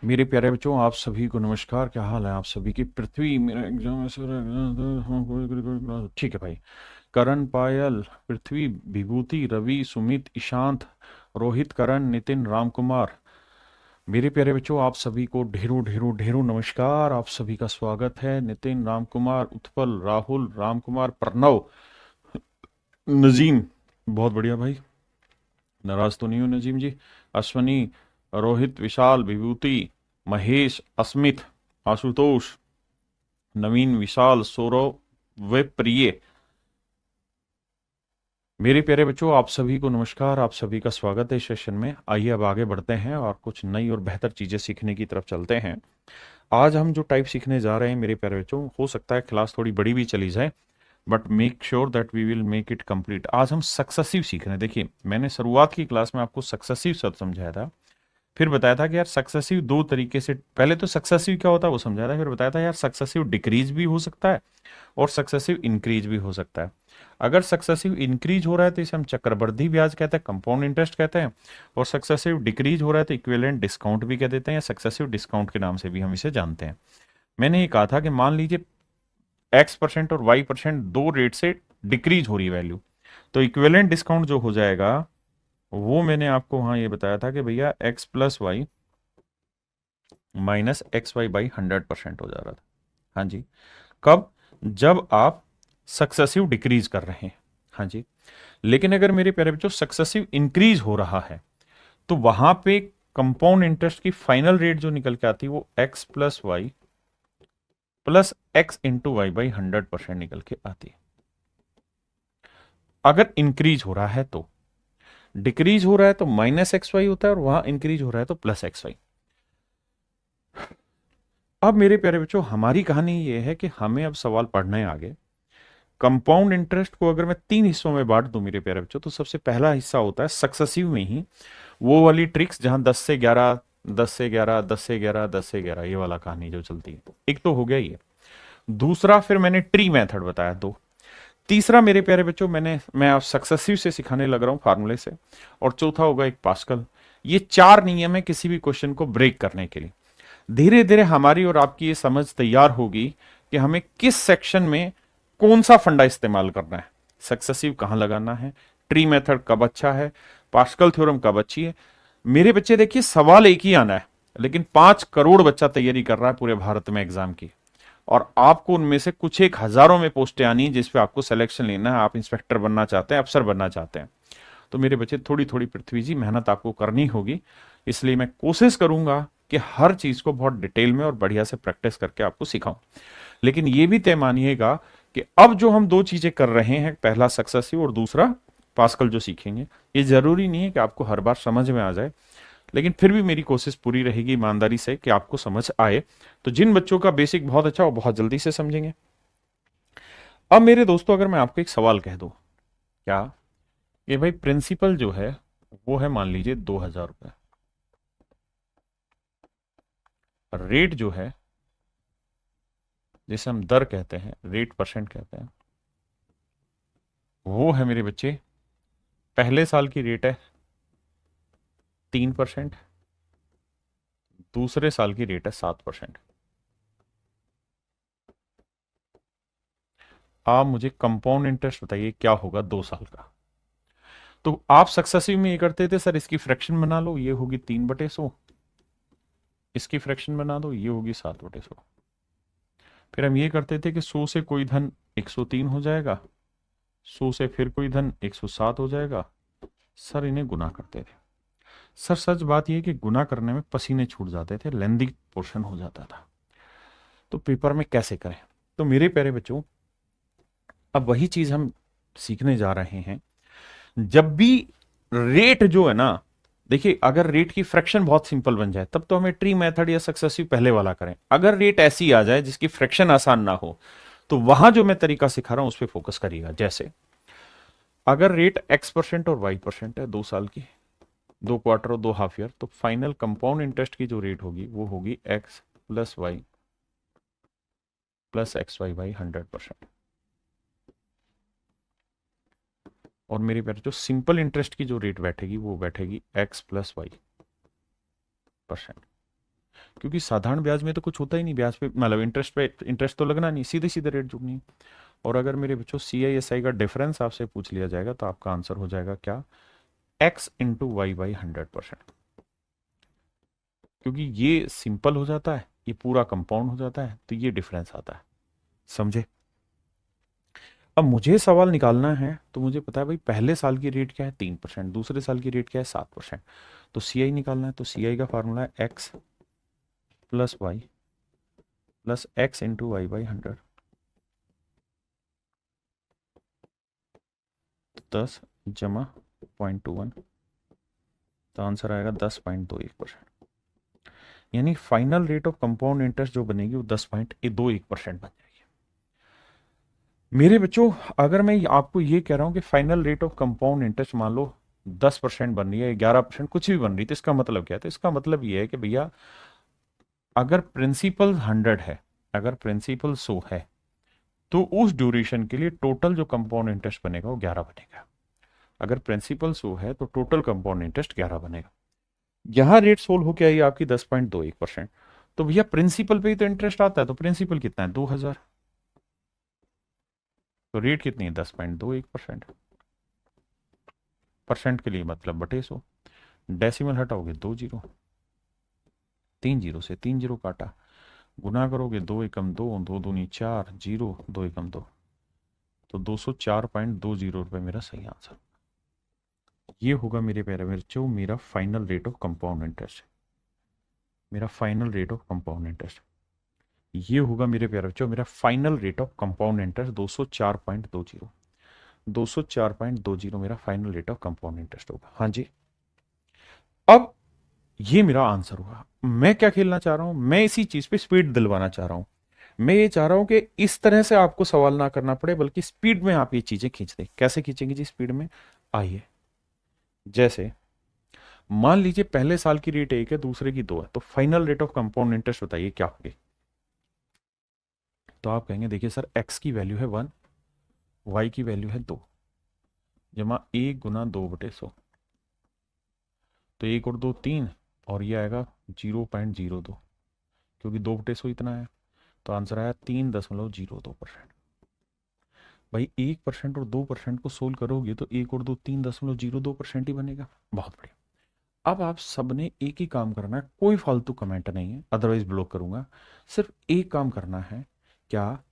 मेरे प्यारे बच्चों, आप सभी को नमस्कार। क्या हाल है आप सभी की? पृथ्वी, मेरा एग्जाम ऐसे ठीक है भाई। करण, पायल, पृथ्वी, विभूति, रवि, सुमित, ईशांत, रोहित, करण, नितिन, रामकुमार। मेरे प्यारे बच्चों, आप सभी को ढेरों ढेरों ढेरों नमस्कार। आप सभी का स्वागत है। नितिन, रामकुमार, उत्पल, राहुल, रामकुमार, प्रणव, नजीम। बहुत बढ़िया भाई। नाराज तो नहीं हो नजीम जी? अश्वनी, रोहित, विशाल, विभूति, महेश, अस्मित, आशुतोष, नवीन, विशाल, सौरव, वे प्रिय। मेरे प्यारे बच्चों, आप सभी को नमस्कार। आप सभी का स्वागत है इस सेशन में। आइए अब आगे बढ़ते हैं और कुछ नई और बेहतर चीजें सीखने की तरफ चलते हैं। आज हम जो टाइप सीखने जा रहे हैं मेरे प्यारे बच्चों, हो सकता है क्लास थोड़ी बड़ी भी चली जाए, but make sure that we will make it complete. आज हम सक्सेसिव सीख रहे हैं। देखिए, मैंने शुरुआत की क्लास में आपको सक्सेसिव शब्द समझाया था, फिर बताया था कि यार सक्सेसिव दो तरीके से, पहले तो सक्सेसिव क्या होता है वो समझाया था, फिर बताया था यार सक्सेसिव डिक्रीज भी हो सकता है और सक्सेसिव इंक्रीज भी हो सकता है। अगर सक्सेसिव इंक्रीज हो रहा है तो इसे हम चक्रवृद्धि ब्याज कहते हैं, कंपाउंड इंटरेस्ट कहते हैं, और सक्सेसिव डिक्रीज हो रहा है तो इक्विवेलेंट डिस्काउंट भी कह देते हैं, या सक्सेसिव डिस्काउंट के नाम से भी हम इसे जानते हैं। मैंने ये कहा था कि मान लीजिए x% और y% दो रेट से डिक्रीज हो रही है वैल्यू, तो इक्विवेलेंट डिस्काउंट जो हो जाएगा वो मैंने आपको वहां ये बताया था कि भैया x+y -xy/100% हो जा रहा था। हाँ जी। कब? जब आप सक्सेसिव डिक्रीज कर रहे हैं। हाँ जी। लेकिन अगर मेरे प्यारे बच्चों सक्सेसिव इंक्रीज हो रहा है तो वहां पे कंपाउंड इंटरेस्ट की फाइनल रेट जो निकल के आती है वो x+y+x×y/100% निकल के आती है। अगर इंक्रीज हो रहा है तो, डिक्रीज हो रहा है तो -xy होता है और वहां इंक्रीज हो रहा है तो +xy। अब मेरे प्यारे बच्चों, हमारी कहानी ये है कि हमें अब सवाल पढ़ना है आगे। कंपाउंड इंटरेस्ट को अगर मैं तीन हिस्सों में बांट दूं मेरे प्यारे बच्चों, तो सबसे पहला हिस्सा होता है सक्सेसिव में ही वो वाली ट्रिक्स जहां 10 से 11, 10 से 11, 10 से 11, 10 से 11, ये वाला कहानी जो चलती है। एक तो हो गया ये। दूसरा, फिर मैंने ट्री मेथड बताया दो। तीसरा मेरे प्यारे बच्चों, मैं अब सक्सेसिव से सिखाने लग रहा हूं फार्मूले से। और चौथा होगा एक पास्कल। ये चार नियम है किसी भी क्वेश्चन को ब्रेक करने के लिए। धीरे धीरे हमारी और आपकी ये समझ तैयार होगी कि हमें किस सेक्शन में कौन सा फंडा इस्तेमाल करना है, सक्सेसिव कहां लगाना है, ट्री मेथड कब अच्छा है, पास्कल थ्योरम कब अच्छी है। मेरे बच्चे देखिए, सवाल एक ही आना है, लेकिन 5 करोड़ बच्चा तैयारी कर रहा है पूरे भारत में एग्जाम की, और आपको उनमें से कुछ एक हजारों में पोस्टें आनी है जिसपे आपको सिलेक्शन लेना है। आप इंस्पेक्टर बनना चाहते हैं, अफसर बनना चाहते हैं, तो मेरे बच्चे थोड़ी थोड़ी पृथ्वी जी मेहनत आपको करनी होगी। इसलिए मैं कोशिश करूंगा कि हर चीज को बहुत डिटेल में और बढ़िया से प्रैक्टिस करके आपको सिखाऊं। लेकिन ये भी तय मानिएगा कि अब जो हम दो चीजें कर रहे हैं, पहला सक्सेसिव और दूसरा पास्कल जो सीखेंगे, ये जरूरी नहीं है कि आपको हर बार समझ में आ जाए, लेकिन फिर भी मेरी कोशिश पूरी रहेगी ईमानदारी से कि आपको समझ आए। तो जिन बच्चों का बेसिक बहुत अच्छा, वो बहुत जल्दी से समझेंगे। अब मेरे दोस्तों, अगर मैं आपको एक सवाल कह दूं, क्या ये भाई प्रिंसिपल जो है वो है मान लीजिए 2,000 रुपए, रेट जो है जिसे हम दर कहते हैं, रेट परसेंट कहते हैं, वो है मेरे बच्चे, पहले साल की रेट है 3%, दूसरे साल की रेट है 7%। आप मुझे कंपाउंड इंटरेस्ट बताइए क्या होगा 2 साल का? तो आप सक्सेसिव में ये करते थे, सर इसकी फ्रैक्शन बना लो, ये होगी 3/100, इसकी फ्रैक्शन बना दो, ये होगी 7/100। फिर हम ये करते थे कि 100 से कोई धन 103 हो जाएगा, 100 से फिर कोई धन 107 हो जाएगा। सर इन्हें गुना करते थे। सर सच बात यह कि गुना करने में पसीने छूट जाते थे, लेंदी पोर्शन हो जाता था, तो पेपर में कैसे करें? तो मेरे प्यारे बच्चों, अब वही चीज हम सीखने जा रहे हैं। जब भी रेट जो है ना, देखिए अगर रेट की फ्रैक्शन बहुत सिंपल बन जाए तब तो हमें ट्री मेथड या सक्सेसिव पहले वाला करें। अगर रेट ऐसी आ जाए जिसकी फ्रैक्शन आसान ना हो, तो वहां जो मैं तरीका सिखा रहा हूं उस पर फोकस करिएगा। जैसे अगर रेट x% और y% है 2 साल की, 2 क्वार्टर और 2 हाफ ईयर, तो फाइनल कंपाउंड इंटरेस्ट की जो रेट होगी वो होगी x+y+xy/100%। और मेरे प्यारे जो सिंपल इंटरेस्ट की जो रेट बैठेगी वो बैठेगी x+y%। क्योंकि साधारण ब्याज में तो कुछ होता ही नहीं, ब्याज पे मतलब इंटरेस्ट पे इंटरेस्ट तो लगना नहीं, सीधे सीधे रेट जुड़नी है। और अगर मेरे बच्चों CISI का डिफरेंस आपसे पूछ लिया जाएगा तो आपका आंसर हो जाएगा क्या, x इंटू वाई बाई 100%। क्योंकि ये सिंपल हो जाता है, ये पूरा कंपाउंड हो जाता है, तो ये डिफरेंस आता है। समझे? अब मुझे सवाल निकालना है तो मुझे पता है भाई पहले साल की रेट क्या है 3%, दूसरे साल की रेट क्या है 7%। तो CI निकालना है, तो CI का फार्मूला है x plus Y plus X into Y by 100। 10 जमा 0.21, तो आंसर आएगा 10.21%। यानी final rate of compound interest जो बनेगी वो 10.21% बन जाएगी। मेरे बच्चों, अगर मैं आपको ये कह रहा हूं कि final rate of compound interest मान लो 10% बन रही है, 11%, कुछ भी बन रही है, तो इसका मतलब क्या है? तो इसका मतलब ये है कि भैया अगर प्रिंसिपल 100 है, अगर प्रिंसिपल 100 है, तो उस ड्यूरेशन के लिए टोटल जो कंपाउंड इंटरेस्ट बनेगा वो 11 बनेगा। अगर प्रिंसिपल 100 है तो टोटल कंपाउंड इंटरेस्ट 11 बनेगा। यहां रेट सोल्व होकर आई आपकी 10.21%। तो भैया प्रिंसिपल पे ही तो इंटरेस्ट आता है, तो प्रिंसिपल कितना है 2000, तो रेट कितनी है 10.21%। परसेंट के लिए मतलब बटे 100, डेसिमल हटाओगे 2 जीरो, 3 जीरो से 3 जीरो काटा, गुना करोगे 2 एकम 2, 2 दूनी 4, जीरो 2 एकम 2, तो 204.20 रुपये मेरा सही आंसर। ये होगा मेरे प्यारे बच्चों मेरा final rate of compound interest, मेरा final rate of compound interest. ये होगा मेरे प्यारे बच्चों मेरा final rate of compound interest 204.20, 204.20 मेरा final rate of compound interest होगा। हाँ जी। अब ये मेरा आंसर हुआ। मैं क्या खेलना चाह रहा हूं, मैं इसी चीज पे स्पीड दिलवाना चाह रहा हूं। मैं ये चाह रहा हूं कि इस तरह से आपको सवाल ना करना पड़े, बल्कि स्पीड में आप ये चीजें खींच दें। कैसे खींचेंगे जी स्पीड में? आइए, जैसे मान लीजिए पहले साल की रेट 1 है, दूसरे की 2 है, तो final rate of compound interest बताइए क्या होगी? तो आप कहेंगे देखिए सर, एक्स की वैल्यू है 1, वाई की वैल्यू है 2, जमा 1 गुना 2/100, तो 1 और 2 3, और ये आएगा 0.02, क्योंकि 2/100 इतना है, तो आंसर आया 3.02%। भाई 1% और 2% को सोल्व करोगे तो 1 और 2 3.02% ही बनेगा। बहुत बढ़िया। अब आप सबने एक ही काम करना है, कोई फालतू कमेंट नहीं है, अदरवाइज ब्लॉक करूंगा। सिर्फ एक काम करना है, क्या?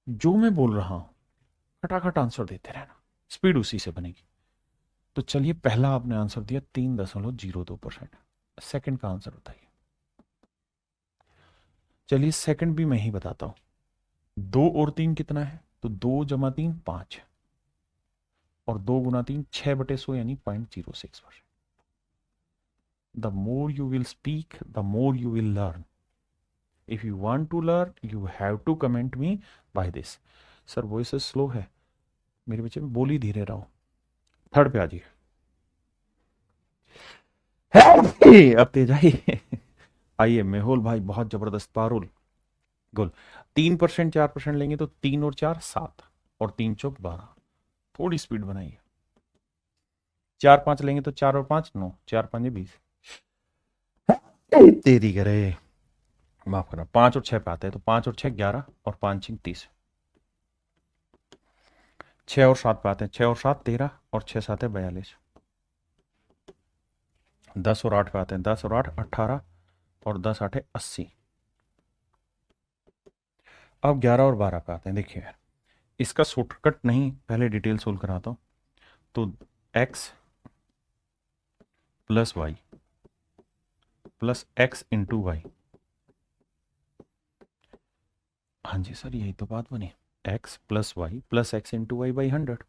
जो मैं बोल रहा हूं खटाखट आंसर देते रहना, स्पीड उसी से बनेगी। तो चलिए, पहला आपने आंसर दिया 3.02%। सेकंड का आंसर बताइए। चलिए सेकंड भी मैं ही बताता हूं। 2 और 3 कितना है? तो 2 जमा 3 5, और 2 गुना 3 6/100, यानी 0.06%। The more you will speak the more you will learn. If you want to learn you have to comment me by this. Sir voice slow है मेरे बच्चे में, बोली धीरे रहो। थर्ड पे आ जाइए। अब तेज आइए। आइए मेहुल भाई, बहुत जबरदस्त पारुल गुल। 3% 4% लेंगे तो 3 और 4 7, और 3 चौक 12। थोड़ी स्पीड बनाइए। 4 5 लेंगे तो 4 और 5 9, 4 5 20। तेरी करे, माफ करना। 5 और 6 पे आते हैं, तो 5 और 6 11, और 5 6 30। 6 और 7 पे आते हैं, 6 और 7 13, और 6 7 42। 10 और 8 पे आते हैं, 10 और 8 18, और 10 8 80। अब 11 और 12 पे आते हैं। देखिए यार, इसका शॉर्टकट नहीं, पहले डिटेल सोल्व कराता हूं। तो x plus Y plus X into Y. हाँ जी सर, यही तो बात बनी। x plus Y plus X into Y by 100।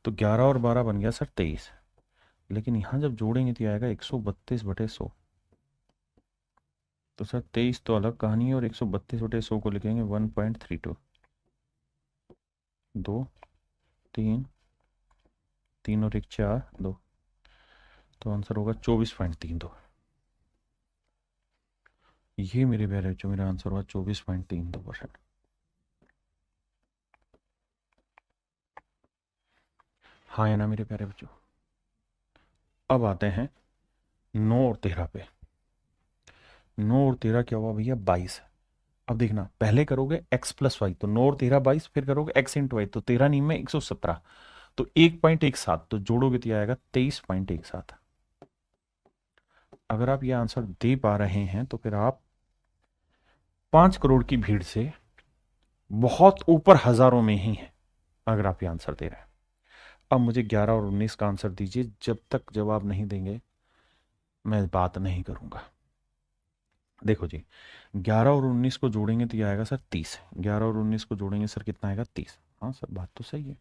तो 11 और 12 बन गया सर 23। लेकिन यहां जब जोड़ेंगे तो आएगा 132/100। तो सर 23 तो अलग कहानी है, और 132/100 को लिखेंगे 1.32। 2 3, 3 और 1 4 2, तो आंसर होगा 24.32। ये मेरे प्यारे बच्चों मेरा आंसर हुआ 24.32%। हाँ है ना मेरे प्यारे बच्चों? अब आते हैं 9 और 13 पे। 9 और 13 क्या हुआ भैया 22। अब देखना पहले करोगे x प्लस वाई तो 9 और 13 22, फिर करोगे x इंटू वाई तो 13 नी में 117, तो 1.17 तो जोड़ोगे तो ये आएगा 23.17। अगर आप ये आंसर दे पा रहे हैं तो फिर आप 5 करोड़ की भीड़ से बहुत ऊपर हजारों में ही हैं, अगर आप ये आंसर दे रहे हैं। अब मुझे 11 और 19 का आंसर दीजिए, जब तक जवाब नहीं देंगे मैं बात नहीं करूंगा। देखो जी, 11 और 19 को जोड़ेंगे तो ये आएगा सर 30। 11 और 19 को जोड़ेंगे सर कितना आएगा 30। हाँ सर बात तो सही है।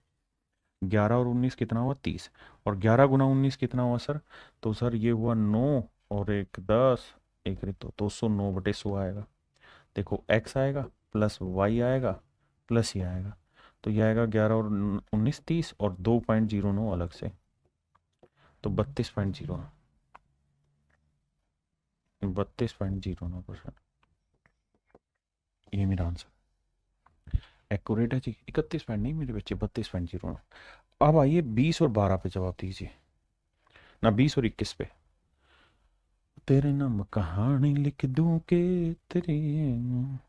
11 और 19 कितना हुआ 30, और 11 गुना 19 कितना हुआ सर, तो सर ये हुआ 9 और एक 10, एक रे तो 209/100 आएगा। देखो x आएगा प्लस y आएगा प्लस ये आएगा, तो ये आएगा 11 और 19 30 और 2.09 अलग से, तो 32.09%। ये मेरा आंसर एक्यूरेट है जी। 31 पॉइंट नहीं मेरे बच्चे, 32.09। अब आइए 20 और 12 पे जवाब दीजिए, ना 20 और 21 पे। तेरे नाम कहानी लिख दूं के तेरे,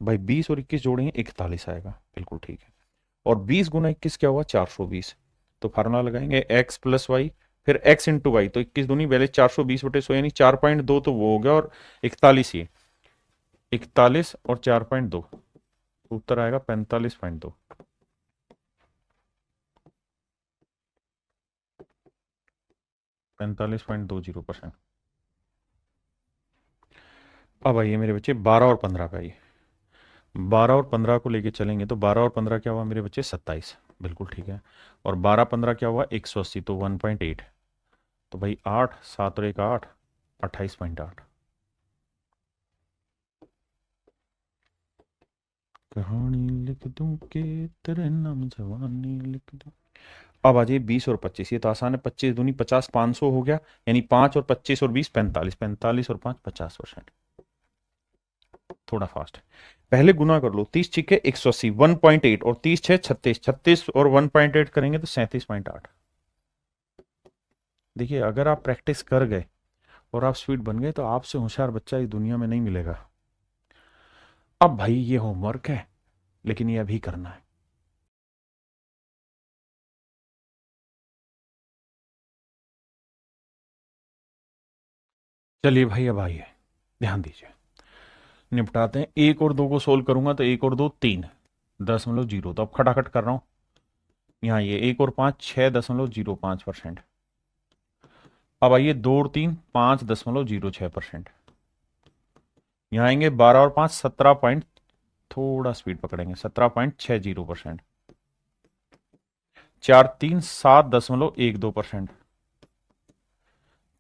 भाई 20 और 21 जोड़ेंगे 41 आएगा, बिल्कुल ठीक है। और 20 गुना 21 क्या हुआ 420, तो फार्मूला लगाएंगे x प्लस वाई, फिर x इंटू वाई, तो 21 दूनी पहले 420/100 यानी 4.2 तो वो हो गया, और 41 ये 41 और 4.2, उत्तर आएगा 45.2। 45.20%। अब आइए मेरे बच्चे 12 और 15 पे आइए। 12 और 15 को लेके चलेंगे तो 12 और 15 क्या हुआ मेरे बच्चे 27, बिल्कुल ठीक है। और 12 15 क्या हुआ 180, तो 1.8, तो भाई 8 7 और 1 8, 28.8। कहानी लिख दूं के तेरे नाम जवानी लिख दूं। अब आ जाइए 20 और 25, ये तो आसान है। 25 दूनी 50, 500 हो गया, यानी 5 और 25 और 20 45, 45 और 5 50%। थोड़ा फास्ट है। पहले गुना कर लो, 30 छिके 180 1.8, और 30 छः 36, 36 और 1.8 करेंगे तो 37.8। देखिए अगर आप प्रैक्टिस कर गए और आप स्पीड बन गए तो आपसे होशियार बच्चा इस दुनिया में नहीं मिलेगा। अब भाई ये होमवर्क है, लेकिन ये अभी करना है। चलिए भाई अब आइए, ध्यान दीजिए, निपटाते हैं। 1 और 2 को सोल्व करूंगा तो 1 और 2 3.0, तो अब खटाखट कर रहा हूं। यहाँ ये 1 और 5 6.05%। अब आइए 2 और 3 5.06%। यहाँ आएंगे 12 और 5 17 पॉइंट, थोड़ा स्पीड पकड़ेंगे, 17.60%। 4 3 7.12%।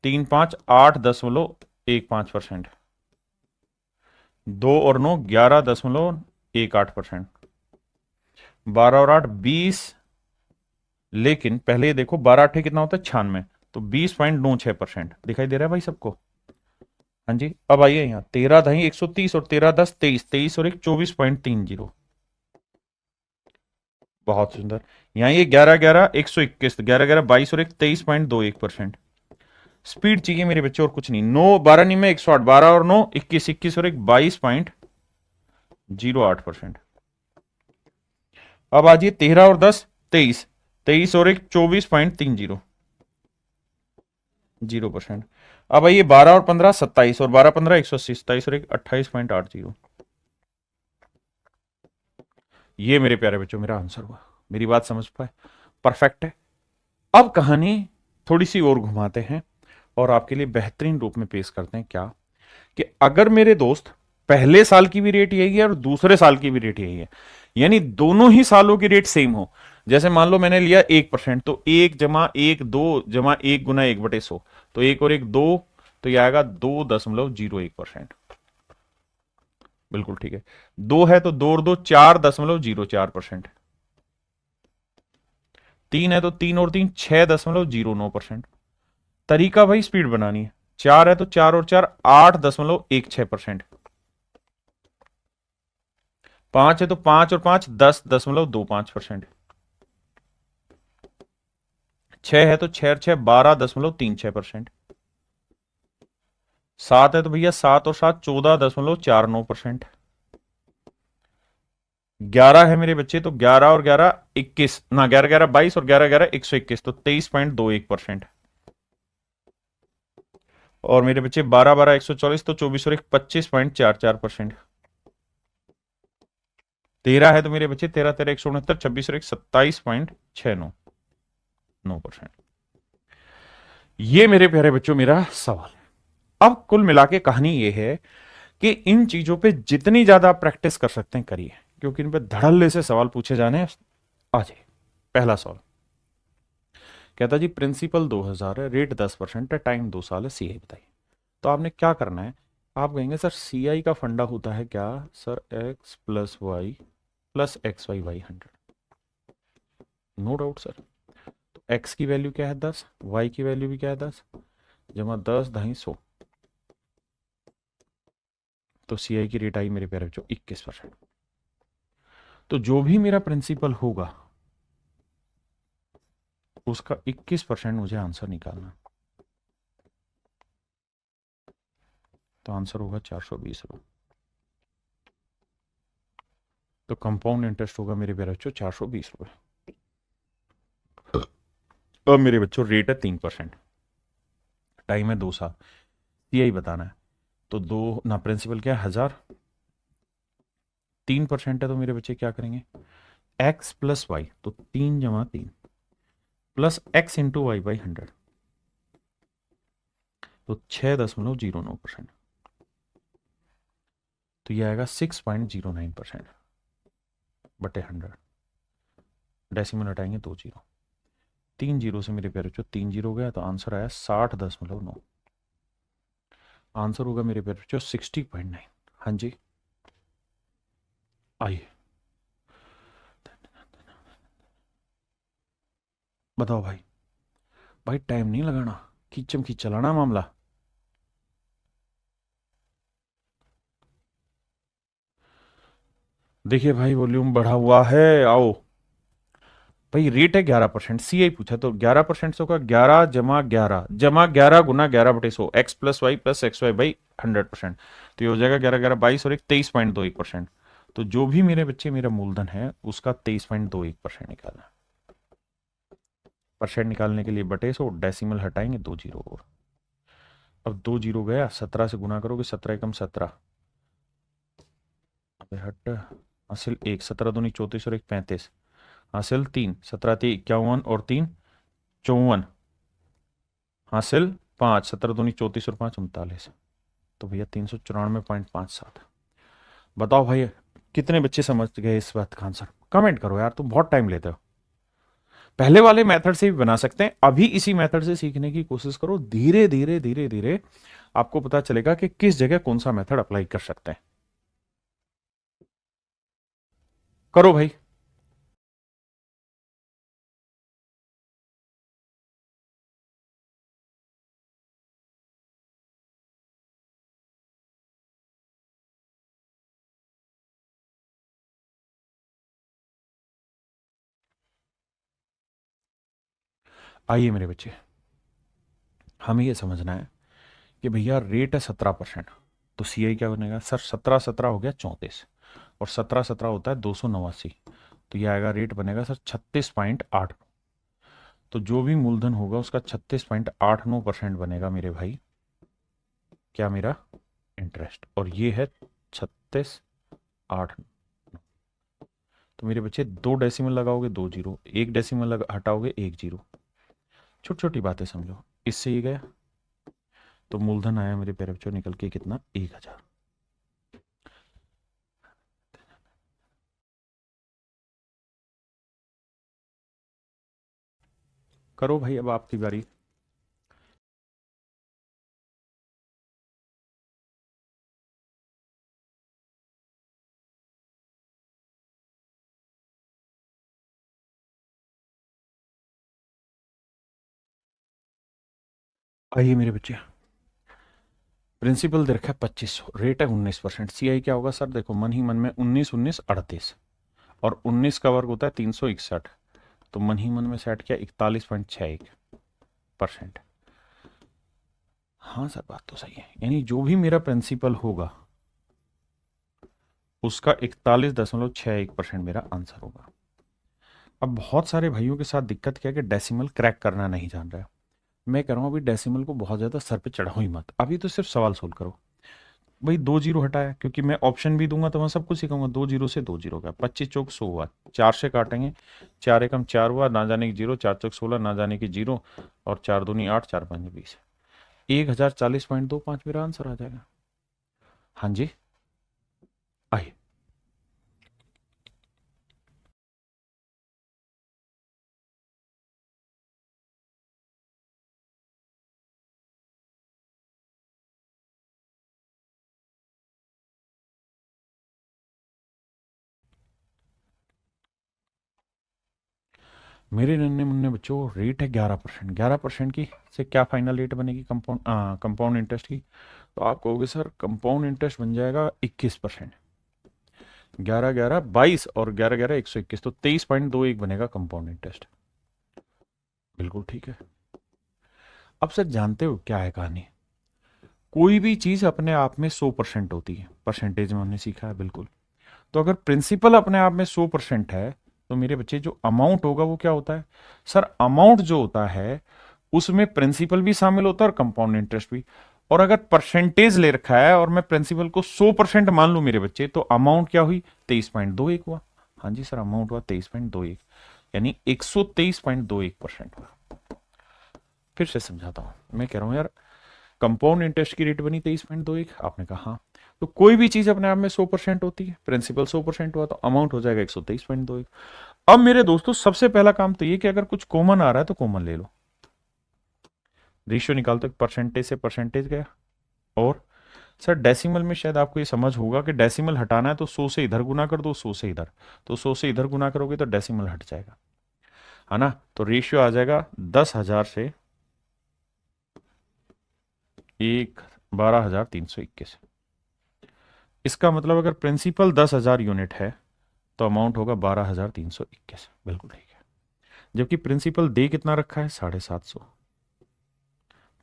3 5 8.15%। 2 और 9 11.18%। 12 और 8 20, लेकिन पहले ये देखो 12 8 कितना होता है 96, तो 20.96% दिखाई दे रहा है भाई सबको। हाँ जी, अब आइए यहाँ 13 दही 130 और 13 10 23, 23 और 1 24.30। बहुत सुंदर। यहाँ ये 11 11 121, 11 11 22 और 1 23.21%। स्पीड चाहिए मेरे बच्चे और कुछ नहीं। 9 12 नहीं में 108, 12 और 9 21, 21 और 1 22.08%। अब आज ये 13 और 10 23, 23 और 1 24.30%। अब आइए 12 और 15 27, और 12 15 180, 27 और 1 28.80। ये मेरे प्यारे बच्चों मेरा आंसर हुआ। मेरी बात समझ पाए? परफेक्ट है। अब कहानी थोड़ी सी और घुमाते हैं और आपके लिए बेहतरीन रूप में पेश करते हैं। क्या कि अगर मेरे दोस्त पहले साल की भी रेट यही है और दूसरे साल की भी रेट यही है, यानी दोनों ही सालों की रेट सेम हो। जैसे मान लो मैंने लिया 1%, तो 1 जमा 1 2 जमा 1 गुना 1/100, तो 1 और 1 2, तो यह आएगा 2.01%। बिल्कुल ठीक है। 2 है तो 2 और 2 4.04%। 3 है तो 3 और 3 6.09%। तरीका भाई स्पीड बनानी है। 4 है तो 4 और 4 8.16%। 5 है तो 5 और 5 10.25%। 6 है तो 6 और 6 12.36%। 7 है तो भैया 7 और 7 14.49%। 11 है मेरे बच्चे तो 11 और 11 21 ना, 11 11 22 और 11 11 121 तो 23.21%। और मेरे बच्चे 12 12 144 तो 24 और 1 25.44%। 13 है तो मेरे बच्चे 13 13 169 26 और 1 27.69%। ये मेरे प्यारे बच्चों मेरा सवाल है। अब कुल मिला के कहानी ये है कि इन चीजों पे जितनी ज्यादा आप प्रैक्टिस कर सकते हैं करिए, क्योंकि इन पे धड़ल्ले से सवाल पूछे जाने आ जाए। पहला सवाल कहता जी प्रिंसिपल 2000 है, रेट 10% है, टाइम 2 साल है, सीआई बताइए। तो आपने क्या करना है, आप कहेंगे सर सीआई का फंडा होता है क्या sir, X plus Y plus X Y Y 100। No doubt sir. तो एक्स की वैल्यू क्या है 10, वाई की वैल्यू भी क्या है 10, जमा 10 250, तो सीआई की रेट आई मेरे प्यारे बच्चों 21%। तो जो भी मेरा प्रिंसिपल होगा उसका 21% मुझे आंसर निकालना। तो आंसर होगा 420 रुपये। तो कंपाउंड इंटरेस्ट होगा मेरे प्यारे बच्चों 420 रुपये। अब मेरे बच्चों रेट है 3%, टाइम है 2 साल, सीआई बताना है। तो दो ना, प्रिंसिपल क्या है 1000, 3% है तो मेरे बच्चे क्या करेंगे, एक्स प्लस वाई तो 3 जमा 3 plus X into Y by 100 तो 6.09%। तो ये आएगा 6.09% बटे 100। डेसिमल हटाएंगे 2 जीरो, 3 जीरो से मेरे प्यारे बच्चों 3 जीरो गया तो आंसर आया 60.9। आंसर होगा मेरे प्यारे बच्चों 60.9। हाँ जी आइए बताओ भाई, भाई टाइम नहीं लगाना, खींचम खींच चलाना मामला। देखिए भाई वॉल्यूम बढ़ा हुआ है, आओ भाई। रेट है 11%, सीआई पूछा तो 11% से होगा 11 गुना 11/100 X plus Y plus X Y by 100%। तो ये हो जाएगा 11 11 22 और एक 23.21%। तो जो भी मेरे बच्चे मेरा मूलधन है उसका 23.21% निकालना। परसेंट निकालने के लिए बटे 100, डेसिमल हटाएंगे 2 जीरो और। अब 2 जीरो गया, 17 से गुना करोगे, 17 एकम 17, हट हासिल 1, 17 दूनी 34 और 1 35, हासिल 3, 17 51 और 3 54, हासिल 5, 17 दूनी 34 और 5 39। तो भैया 394.57। बताओ भाई कितने बच्चे समझ गए इस बात का आंसर, कमेंट करो यार, तुम बहुत टाइम लेते हो। पहले वाले मेथड से भी बना सकते हैं, अभी इसी मेथड से सीखने की कोशिश करो, धीरे धीरे धीरे धीरे आपको पता चलेगा कि किस जगह कौन सा मेथड अप्लाई कर सकते हैं। करो भाई। आइए मेरे बच्चे, हमें यह समझना है कि भैया रेट है 17%, तो सीआई क्या बनेगा सर, 17 17 हो गया 34 और 17 17 होता है 289। तो ये आएगा रेट बनेगा सर 36.8। तो जो भी मूलधन होगा उसका 36.89% बनेगा मेरे भाई, क्या मेरा इंटरेस्ट। और ये है 36.8। तो मेरे बच्चे 2 डेसिमल लगाओगे 2 जीरो, 1 डेसिमल हटाओगे 1 जीरो। छोटी छोटी बातें समझो, इससे ये गया तो मूलधन आया मेरे प्यारे बच्चों निकल के कितना, 1000। करो भाई अब आपकी बारी। आइए मेरे बच्चे, प्रिंसिपल दे रखा है 2500, रेट है 19%, सीआई क्या होगा सर, देखो मन ही मन में 19 19 38 और 19 का वर्ग होता है 361, तो मन ही मन में सेट किया 41.61%। हाँ सर, बात तो सही है। यानी जो भी मेरा प्रिंसिपल होगा उसका 41.61% मेरा आंसर होगा। अब बहुत सारे भाइयों के साथ दिक्कत क्या है कि डेसिमल क्रैक करना नहीं जान रहा है। मैं कह रहा हूँ अभी डेसिमल को बहुत ज़्यादा सर पे चढ़ाओ ही मत, अभी तो सिर्फ सवाल सोल्व करो। भाई 2 जीरो हटाया, क्योंकि मैं ऑप्शन भी दूंगा तो मैं सब कुछ सिखाऊंगा। 2 जीरो से 2 जीरो का 25 चौक 100 हुआ, 4 से काटेंगे, 4 एकम 4 हुआ, ना जाने की जीरो, 4 चौक 16, ना जाने की जीरो, और 4 दूनी 8, 4 5 20, 1040.25 मेरा आंसर आ जाएगा। हाँ जी, आइए। मेरे नन्हे मुन्ने बच्चों, रेट है 11%। 11% की से क्या फाइनल रेट बनेगी कंपाउंड इंटरेस्ट की? तो आप कहोगे सर कंपाउंड इंटरेस्ट बन जाएगा 21%। 11 11 22 और 11 11 121, तो 23.21 बनेगा कंपाउंड इंटरेस्ट। बिल्कुल ठीक है। अब सर जानते हो क्या है कहानी? कोई भी चीज अपने आप में 100% होती है, परसेंटेज में हमने सीखा है बिल्कुल। तो अगर प्रिंसिपल अपने आप में 100% है, तो मेरे बच्चे जो अमाउंट होगा वो क्या होता है? सर अमाउंट जो होता है उसमें प्रिंसिपल भी शामिल होता है और कंपाउंड इंटरेस्ट भी। और अगर परसेंटेज ले रखा है और मैं प्रिंसिपल को 100% मान लू मेरे बच्चे, तो अमाउंट क्या हुई? 23.21 हुआ। हाँ जी सर, अमाउंट हुआ 23.21, यानी 123.21% हुआ। फिर से समझाता हूं, मैं कह रहा हूं यार कंपाउंड इंटरेस्ट की रेट बनी 23.21, आपने कहा हाँ। तो कोई भी चीज अपने आप में 100% होती है, प्रिंसिपल 100% हुआ तो अमाउंट हो जाएगा 123.21। अब मेरे दोस्तों सबसे पहला काम तो ये कि अगर कुछ कॉमन आ रहा है तो कॉमन ले लो। रेशियो निकालते परसेंटेज से परसेंटेज गया। और सर डेसिमल में शायद आपको ये समझ होगा कि डेसिमल हटाना है तो 100 से इधर गुना कर दो, 100 से इधर। तो 100 से इधर गुना करोगे तो डेसिमल हट जाएगा, है ना? तो रेशियो आ जाएगा 10,000 से 12,321। इसका मतलब अगर प्रिंसिपल 10,000 यूनिट है तो अमाउंट होगा 12,321। बिल्कुल ठीक है। जबकि प्रिंसिपल दे कितना रखा है? 750।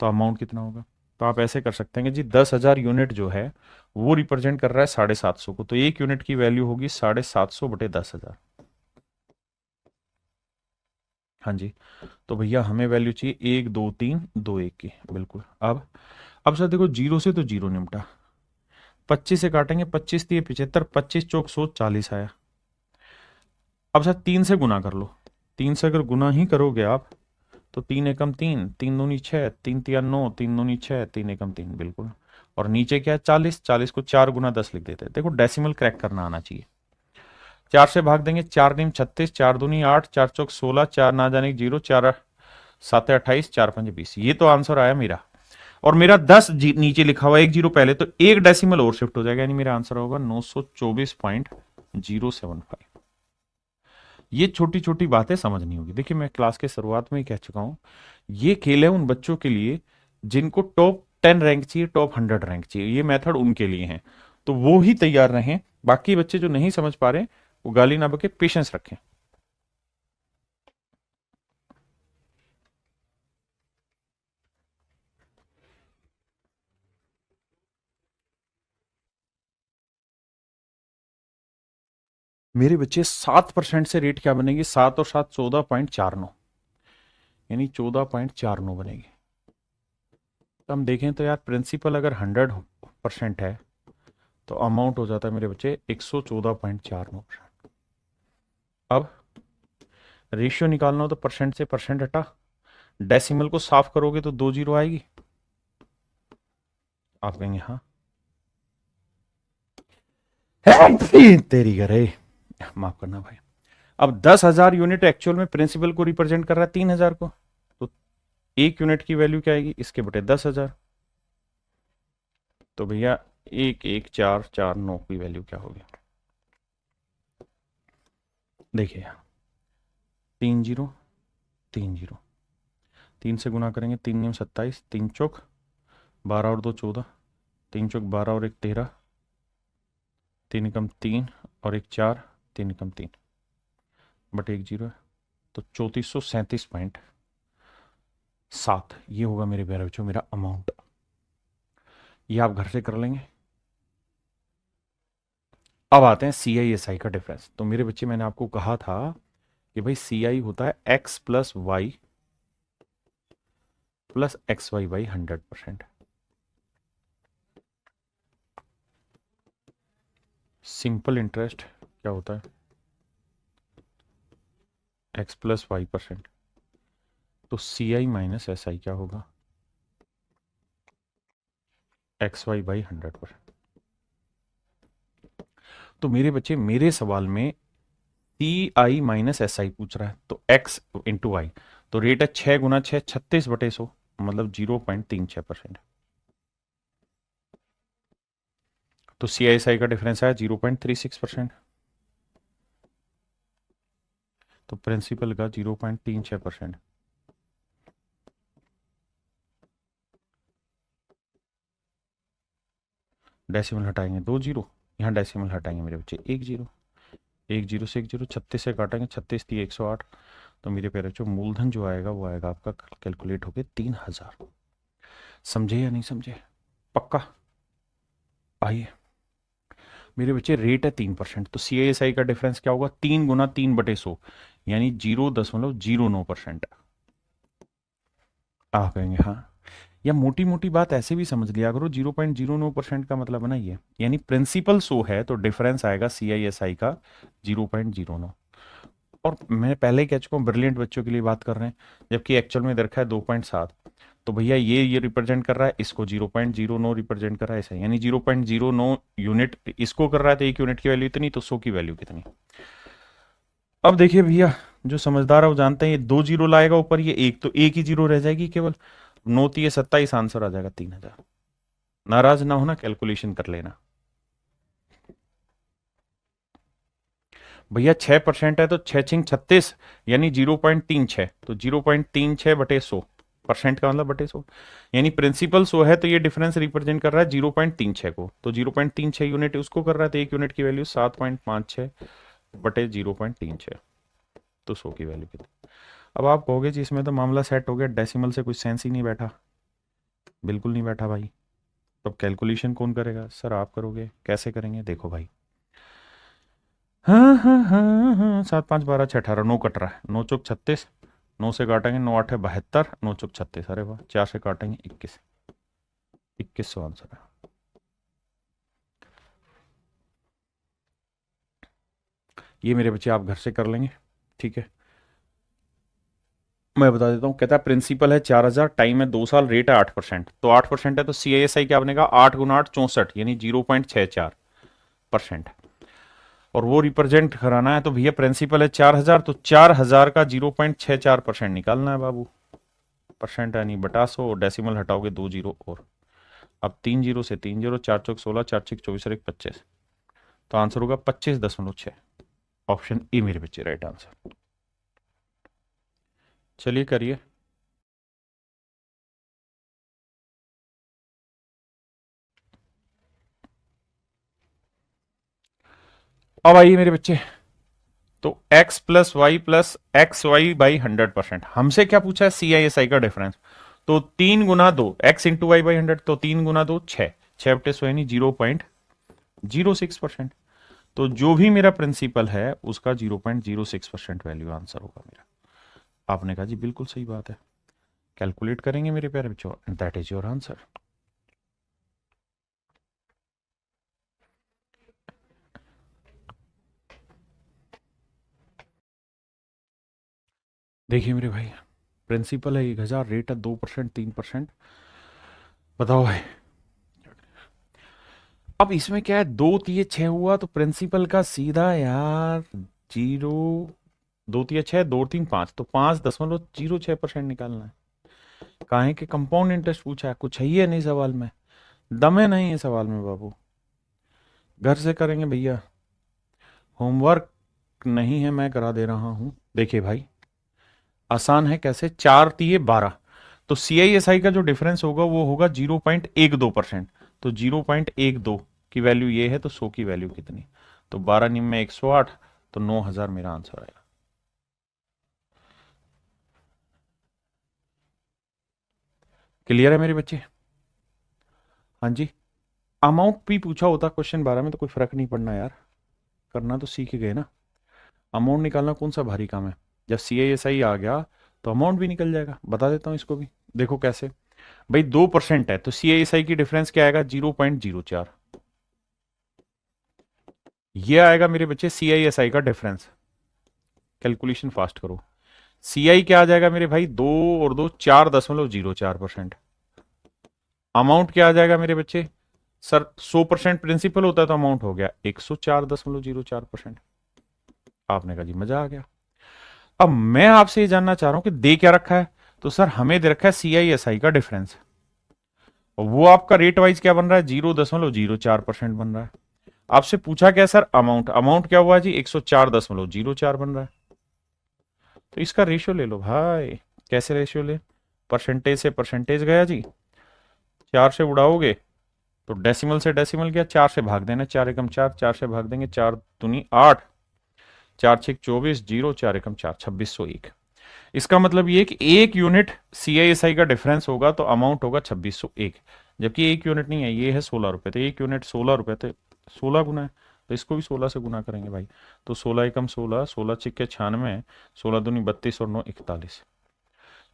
तो अमाउंट कितना होगा? तो आप ऐसे कर सकते हैं कि जी 10,000 यूनिट जो है वो रिप्रेजेंट कर रहा है 750 को, तो एक यूनिट की वैल्यू होगी 750 बटे 10,000। हाँ जी। तो भैया हमें वैल्यू चाहिए 1 2 3 2 1 की। बिल्कुल। अब सर देखो, जीरो से तो जीरो निपटा, 25 से काटेंगे, 25 3 75, 25 चौक 100, 40 आया। अब सर 3 से गुना कर लो। 3 से अगर गुना ही करोगे आप तो 3 एकम 3, 3 दूनी 6, 3 तिया 9, 3 दूनी 6, 3 एकम 3। बिल्कुल। और नीचे क्या है? 40। 40 को 4 गुना 10 लिख देते हैं। देखो डेसिमल क्रैक करना आना चाहिए। 4 से भाग देंगे, 4 नीम 36, 4 दूनी 8, 4 चौक 16, 4 ना जाने की जीरो, 4 7 28, 4 5 20। ये तो आंसर आया मेरा। और मेरा 10 नीचे लिखा हुआ, एक जीरो पहले, तो एक डेसिमल और शिफ्ट हो जाएगा, यानी मेरा आंसर होगा 924.075। ये छोटी छोटी बातें समझनी होगी। देखिए मैं क्लास के शुरुआत में ही कह चुका हूं, ये खेल है उन बच्चों के लिए जिनको टॉप 10 रैंक चाहिए, टॉप 100 रैंक चाहिए। ये मेथड उनके लिए है, तो वो ही तैयार रहें। बाकी बच्चे जो नहीं समझ पा रहे वो गाली ना बके, पेशेंस रखें। मेरे बच्चे 7% से रेट क्या बनेगी? 7 और 7 14.49, यानी 14.49 बनेगी। तो हम देखें तो यार प्रिंसिपल अगर 100% है तो अमाउंट हो जाता है मेरे बच्चे 114.49%। अब रेशियो निकालना हो तो परसेंट से परसेंट हटा, डेसिमल को साफ करोगे तो 2 जीरो आएगी। आप कहेंगे हाँ तेरी करे, माफ करना भाई। अब 10,000 यूनिट एक्चुअल में प्रिंसिपल को रिप्रेजेंट कर रहा है 3,000 को, तो एक यूनिट की वैल्यू क्या आएगी? इसके बटे 10,000। तो भैया 1 1 4 4 9 की वैल्यू क्या होगी? देखिए 3 जीरो 3 जीरो, 3 से गुना करेंगे, 3 नीम 27, 3 चौक 12 और 2 14, 3 चौक 12 और 1 13, 3 एकम 3 और 1 4, 3 एकम 3 बटे 1 जीरो है। तो 3437.7 ये होगा मेरे प्यारे बच्चों मेरा अमाउंट। ये आप घर से कर लेंगे। अब आते हैं सी आई एस आई का डिफरेंस। तो मेरे बच्चे, मैंने आपको कहा था कि भाई सी आई होता है X plus X Y by 100%। Simple interest क्या होता है? X plus Y percent. तो C I minus S I क्या होगा? X Y by 100%। तो मेरे बच्चे, मेरे सवाल में सी आई माइनस एस आई पूछ रहा है, तो एक्स इंटू आई। तो रेट है 6 × 6 36/100, मतलब 0.36%। तो सी आई एस आई का डिफरेंस आया 0.36%। तो प्रिंसिपल का 0.36%। डेसिमल हटाएंगे 2 जीरो, यहाँ डेसिमल हटाएंगे मेरे बच्चे 1 जीरो। 1 जीरो से 1 जीरो, 36 से काटेंगे, 36 × 3 = 108। तो मेरे प्यारे बच्चों, मूलधन जो आएगा वो आएगा आपका कैलकुलेट होके 3000। समझे या नहीं समझे? पक्का? आइए मेरे बच्चे, रेट है 3%, तो सी आई एस आई का डिफरेंस क्या होगा? 3 × 3/100, यानी 0.09%। आप कहेंगे हाँ, या मोटी मोटी बात ऐसे भी समझ लिया करो, 0.09% का मतलब है ना ये, यानी प्रिंसिपल 100 है तो डिफरेंस आएगा सी आई एस आई का 0.09। और मैं पहले ही कह चुका हूँ, ब्रिलियंट बच्चों के लिए बात कर रहे हैं, जबकि एक्चुअल में दरखा है 2.7। तो भैया ये रिप्रेजेंट कर रहा है, इसको 0.09 रिप्रेजेंट कर रहा है ऐसा, यानी 0.09 यूनिट इसको कर रहा है, तो 1 यूनिट की वैल्यू इतनी, तो 100 की वैल्यू कितनी। अब देखिए भैया, जो समझदार है वो जानते हैं, ये 2 जीरो लाएगा ऊपर, ये एक, तो एक ही जीरो रह जाएगी केवल। 9×3 = 27, आंसर आ जाएगा 3000। नाराज ना होना, कैलकुलेशन कर लेना भैया। 6% है तो 6×6 = 36, यानी 0.36, तो 0.36/100, परसेंट का मतलब बटे 100, यानी प्रिंसिपल 100 है तो ये डिफरेंस रिप्रेजेंट कर रहा है 0.36 को, तो 0.36 यूनिट उसको कर रहा है, तो 1 यूनिट की वैल्यू 7.56/0.36, तो 100 की वैल्यू कितनी। अब आप कहोगे जी इसमें तो मामला सेट हो गया, डेसिमल से कुछ सेंस ही नहीं बैठा। बिल्कुल नहीं बैठा भाई। तो कैलकुलेशन कौन करेगा? सर आप करोगे। कैसे करेंगे? देखो भाई, हाँ हाँ हाँ हाँ, 7×5 = 12, 6×18, 9 कट रहा है, 9×4 = 36। 9 से काटेंगे, 9×8 = 72, 9×4 = 36, अरे वाह, 4 से काटेंगे 21। 2100 आंसर है। ये मेरे बच्चे आप घर से कर लेंगे, ठीक है। मैं बता देता हूँ, कहता है प्रिंसिपल है 4000, टाइम है 2 साल, रेट है 8%। तो 8% है तो सी आई एस आई क्या बनेगा? 8 × 8 = 64, यानी 0.64%। और वो रिप्रेजेंट कराना है, तो भैया प्रिंसिपल है 4000, तो 4000 का 0.64% निकालना है बाबू। परसेंट यानी बटा 100, डेसिमल हटाओगे 2 जीरो और। अब 3 जीरो से 3 जीरो, 4×4 = 16, 4×6 = 24 और 1 25। तो आंसर होगा 25.6। ऑप्शन ए मेरे बच्चे राइट आंसर। चलिए करिए। अब आइए मेरे बच्चे, तो x+y+xy/100%, हमसे क्या पूछा है? सी आई एस आई का डिफरेंस। तो 3 × 2, x×y/100, तो 3 × 2 6, 6/100 यानी 0.06%। तो जो भी मेरा प्रिंसिपल है उसका 0.06% वैल्यू आंसर होगा मेरा। आपने कहा जी बिल्कुल सही बात है, कैलकुलेट करेंगे मेरे प्यारे बच्चों, दैट इज योर आंसर। देखिए मेरे भाई, प्रिंसिपल है 1000, रेट है 2%, 3%। बताओ भाई, अब इसमें क्या है, 2×3 = 6 हुआ, तो प्रिंसिपल का सीधा यार जीरो, 2×3 = 6, 2×3 = 5, तो 5.06% निकालना है। काहे के कंपाउंड इंटरेस्ट पूछा है, कुछ है ही नहीं सवाल में, दमे नहीं है सवाल में बाबू। घर से करेंगे भैया, होमवर्क नहीं है, मैं करा दे रहा हूं। देखिए भाई, आसान है, कैसे? 4×3 = 12, तो सी आई एस आई का जो डिफरेंस होगा वो होगा 0.12%। तो 0.12 की वैल्यू ये है, तो 100 की वैल्यू कितनी? तो 12×9 = 108, तो 9000 मेरा आंसर आएगा। क्लियर है मेरे बच्चे? हाँ जी, अमाउंट भी पूछा होता क्वेश्चन 12 में तो कोई फर्क नहीं पड़ना यार, करना तो सीख ही गए ना। अमाउंट निकालना कौन सा भारी काम है, जब सी आई एस आई आ गया तो अमाउंट भी निकल जाएगा। बता देता हूँ इसको भी, देखो कैसे। भाई 2% है तो सी आई एस आई की डिफरेंस क्या आएगा, 0.04। ये आएगा मेरे बच्चे सी आई एस आई का डिफरेंस। कैलकुलेशन फास्ट करो। सी आई क्या आ जाएगा मेरे भाई, 2 और 2 4.04%। अमाउंट क्या आ जाएगा मेरे बच्चे, सर 100% प्रिंसिपल होता है तो अमाउंट हो गया 104.04%। आपने कहा जी मजा आ गया। अब मैं आपसे ये जानना चाह रहा हूं कि दे क्या रखा है, तो सर हमें दे रखा है सी आई एस आई का डिफरेंस, और वो आपका रेट वाइज क्या बन रहा है, 0.04% बन रहा है। आपसे पूछा क्या सर, अमाउंट, अमाउंट क्या हुआ जी, 104.04 बन रहा है। तो इसका रेशियो ले लो भाई। कैसे रेशियो ले, परसेंटेज से परसेंटेज गया जी, 4 से उड़ाओगे तो डेसिमल से डेसिमल गया, 4 से भाग देना, 4 एकम 4, 4 से भाग देंगे 4 दूनी 8, 4 6 24, 0 4 एकम 4, 2601। इसका मतलब ये कि एक unit C I S I का डिफरेंस होगा तो अमाउंट होगा 2601, जबकि एक यूनिट नहीं है, ये है 16 रुपए, तो एक यूनिट 16 रुपए, तो 16 गुना है, तो इसको भी 16 से गुना करेंगे भाई। तो 16 एकम 16, 16 6 96, 16 दूनी 32 और 9 41,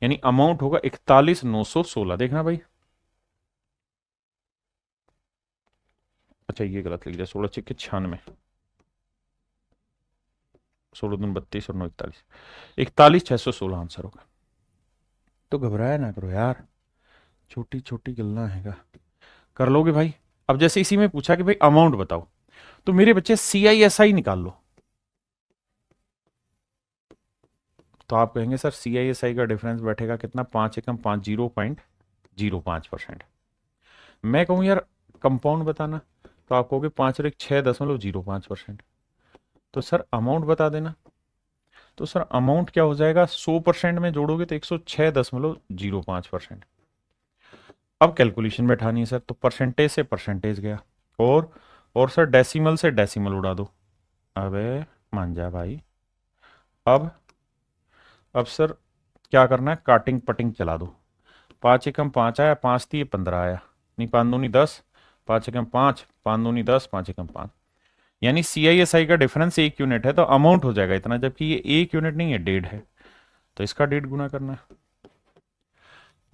यानी अमाउंट होगा 41,916। देखना भाई, अच्छा ये गलत लिख दिया, 16 6 96, 16 दूनी 32 और 9 41, 41,616 आंसर होगा। तो घबराया ना करो यार, छोटी छोटी गलना हैगा, कर लोगे भाई। अब जैसे इसी में पूछा कि भाई अमाउंट बताओ, तो मेरे बच्चे सी आई एस आई निकाल लो। तो आप कहेंगे sir C I S I का डिफरेंस बैठेगा कितना, 5 एकम 5, 0.05%। मैं कहूँ यार कंपाउंड बताना, तो आप कहोगे 5 और 1 6.05%। तो सर अमाउंट बता देना, तो सर अमाउंट क्या हो जाएगा, 100% में जोड़ोगे तो 106.05%। अब कैलकुलेशन बैठानी है सर, तो परसेंटेज से परसेंटेज गया, और सर डेसिमल से डेसिमल उड़ा दो। अबे मान जा भाई। अब अब सर क्या करना है, काटिंग पटिंग चला दो। 5 एकम 5 आया, 5 3 15 आया, नहीं 5 दूनी 10, 5 एकम 5, 5 दूनी 10, 5 एकम 5, यानी सी आई एस आई का डिफरेंस 1 यूनिट है तो अमाउंट हो जाएगा इतना, जबकि ये 1 यूनिट नहीं है, 1.5 है, तो इसका 1.5 गुना करना है।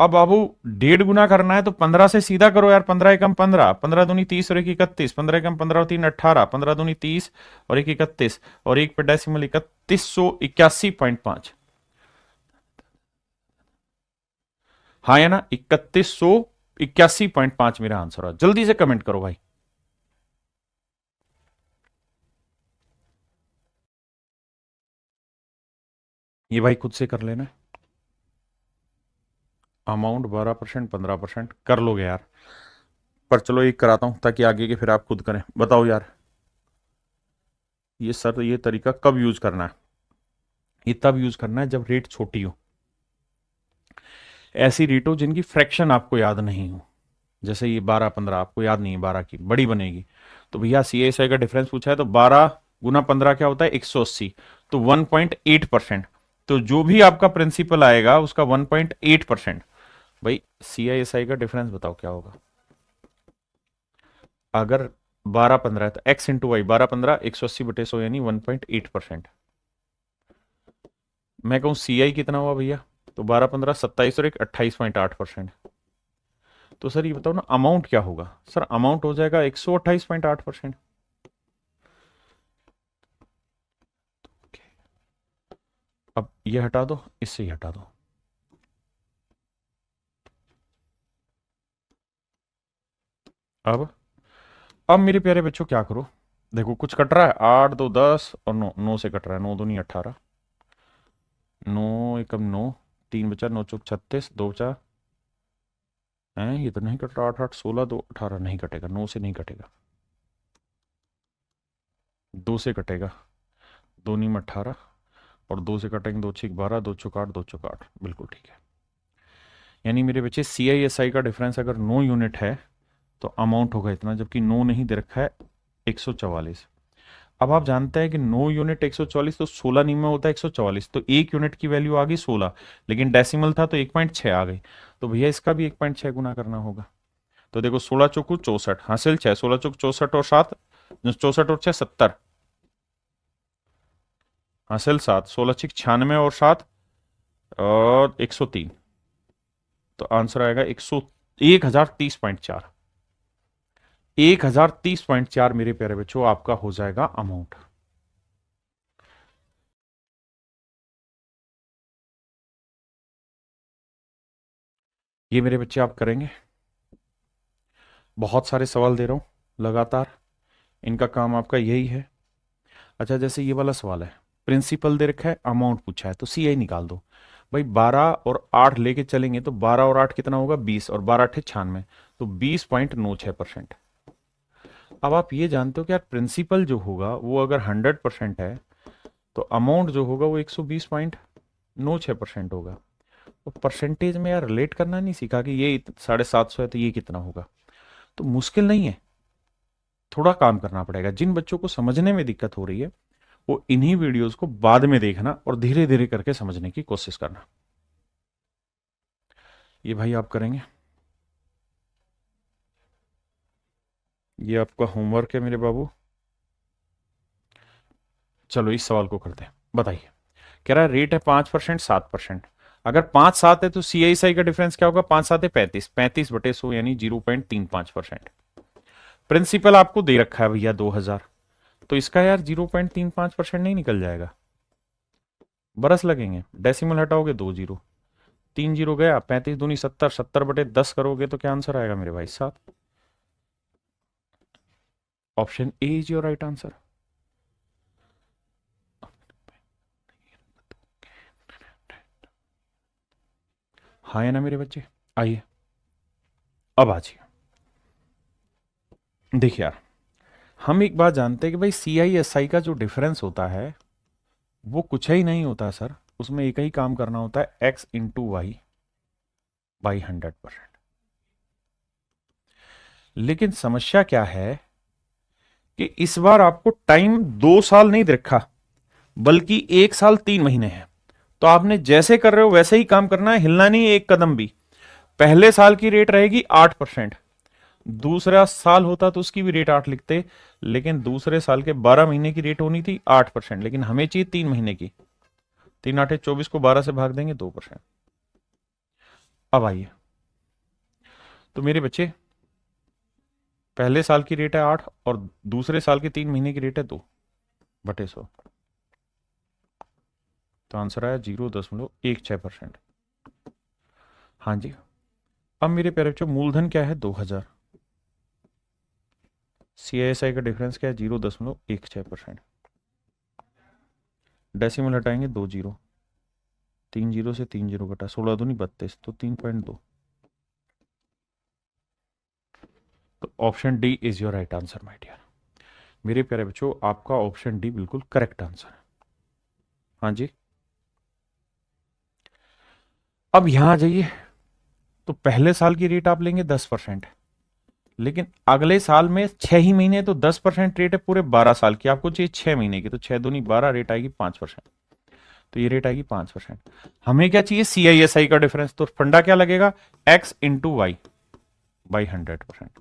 अब बाबू 1.5 गुना करना है तो 15 से सीधा करो यार, 15 एकम 15, 15 दूनी 30 और 1 31, 15 एकम 15 और 3 18, 15 दूनी 30 और 1 31, और एक पे डेसिमल 3181.5। हाँ या ना, 3181.5 मेरा आंसर है। जल्दी से कमेंट करो भाई। ये भाई खुद से कर लेना, अमाउंट 12%, 15% कर लोगे यार, पर चलो एक कराता हूं ताकि आगे के फिर आप खुद करें। बताओ यार, ये सर ये तरीका कब यूज करना है, ये तब यूज करना है जब रेट छोटी हो, ऐसी रेट हो जिनकी फ्रैक्शन आपको याद नहीं हो। जैसे ये 12 15 आपको याद नहीं है, 12 की बड़ी बनेगी, तो भैया सी एस आई का डिफरेंस पूछा है तो 12 गुना 15 क्या होता है, 180, तो 1.8%। तो जो भी आपका प्रिंसिपल आएगा उसका 1.8%। भाई सी आई एस आई का डिफरेंस बताओ क्या होगा, अगर 12 15 है तो एक्स इंटू वाई, 12 15 180/100 यानी 1.8%। मैं कहूं सी आई कितना हुआ भैया, तो 12 15 27 और 1 28.8%। तो सर ये बताओ ना अमाउंट क्या होगा, सर अमाउंट हो जाएगा 128.8%। अब ये हटा दो, इससे ही हटा दो। अब मेरे प्यारे बच्चों क्या करो, देखो कुछ कट रहा है, 8 2 10 और 9, 9 से कट रहा है, 9 दूनी 18, 9 एकम 9, 3 बचा 9 चौक 36, 2 बचा है, ये तो नहीं कट रहा, 8 8 16 2 18 नहीं कटेगा, 9 से नहीं कटेगा, 2 से कटेगा, 2 नी में 18, और 2 से कटेंगे 2 6 12, 2 चौक 8, 2 चौक 8, बिल्कुल ठीक है। यानी मेरे बच्चे सी आई एस आई का डिफरेंस अगर 9 यूनिट है तो अमाउंट होगा इतना, जबकि 9 नहीं दे रखा है, 144। अब आप जानते हैं कि 9 यूनिट 144, तो 16 नी में होता है 144, तो 1 यूनिट की वैल्यू आ गई 16, लेकिन डेसिमल था तो 1.6 आ गई, तो भैया इसका भी 1.6 गुना करना होगा। तो देखो 16 चौकू 64, हासिल 6, 16 चौक 64 और 7, 64 और 6 70, हासिल 7, 16 छिक 96 और 7 और 103। तो आंसर आएगा 1030.4। 1030.4 मेरे प्यारे बच्चों आपका हो जाएगा अमाउंट। ये मेरे बच्चे आप करेंगे। बहुत सारे सवाल दे रहा हूं लगातार, इनका काम आपका यही है। अच्छा, जैसे ये वाला सवाल है, प्रिंसिपल दे रखा है, अमाउंट पूछा है, तो सीआई निकाल दो। भाई 12 और 8 लेके चलेंगे तो 12 और 8 कितना होगा, 20, और 12 8 96, तो 20.96%। अब आप ये जानते हो कि यार प्रिंसिपल जो होगा वो अगर 100% है तो अमाउंट जो होगा वो 120.96% होगा। तो परसेंटेज में यार रिलेट करना नहीं सीखा कि ये 750 है तो ये कितना होगा। तो मुश्किल नहीं है, थोड़ा काम करना पड़ेगा। जिन बच्चों को समझने में दिक्कत हो रही है वो इन्हीं वीडियोस को बाद में देखना और धीरे धीरे करके समझने की कोशिश करना। ये भाई आप करेंगे, ये आपका होमवर्क है मेरे बाबू। चलो इस सवाल को करते हैं, बताइए। कह रहा है रेट है 5%, 7%। अगर 5-7 है तो सीआईएसआई का डिफरेंस क्या होगा, 5-7 है 35, 35/100 यानी 0.35%। प्रिंसिपल आपको दे रखा है भैया 2000, तो इसका यार 0.35% नहीं निकल जाएगा, बरस लगेंगे। डेसिमल हटाओगे 2 जीरो, 3 जीरो गया, 35 दूनी 70, 70/10 करोगे तो क्या आंसर आएगा मेरे भाई, 7। Option A is your right answer. हाँ है ना मेरे बच्चे, आइए अब आ जाइए। देखिए यार, हम एक बात जानते हैं कि भाई सीआईएसआई का जो डिफरेंस होता है वो कुछ ही नहीं होता सर, उसमें एक ही काम करना होता है, एक्स इंटू वाई बाई 100%। लेकिन समस्या क्या है कि इस बार आपको टाइम 2 साल नहीं दे रखा, बल्कि 1 साल 3 महीने है। तो आपने जैसे कर रहे हो वैसे ही काम करना है, हिलना नहीं एक कदम भी। पहले साल की रेट रहेगी 8%, दूसरा साल होता तो उसकी भी रेट 8 लिखते, लेकिन दूसरे साल के 12 महीने की रेट होनी थी 8%, लेकिन हमें चाहिए 3 महीने की। 3 8 24 को 12 से भाग देंगे 2%। अब आइए, तो मेरे बच्चे पहले साल की रेट है 8 और दूसरे साल के 3 महीने की रेट है 2/100, तो आंसर आया 0.16%। हाँ जी। अब मेरे प्यारे बच्चों मूलधन क्या है, 2000। सीआईएसआई का डिफरेंस क्या है, 0.16%। डेसिमल हटाएंगे 2 जीरो, 3 जीरो से 3 जीरो घटा, 16 दूनी 32, तो 3.2। तो option D is your right answer my dear. मेरे प्यारे बच्चों आपका ऑप्शन डी बिल्कुल करेक्ट आंसर है। हाँ जी। अब यहां आ जाइए, तो पहले साल की रेट आप लेंगे 10%, लेकिन अगले साल में 6 ही महीने, तो 10% रेट है पूरे 12 साल की, आपको चाहिए 6 महीने की, तो 6 दूनी 12, रेट आएगी 5%। तो ये रेट आएगी 5%। हमें क्या चाहिए, सीआईएसआई का डिफरेंस, तो फंडा क्या लगेगा, एक्स इंटू वाई बाई 100%,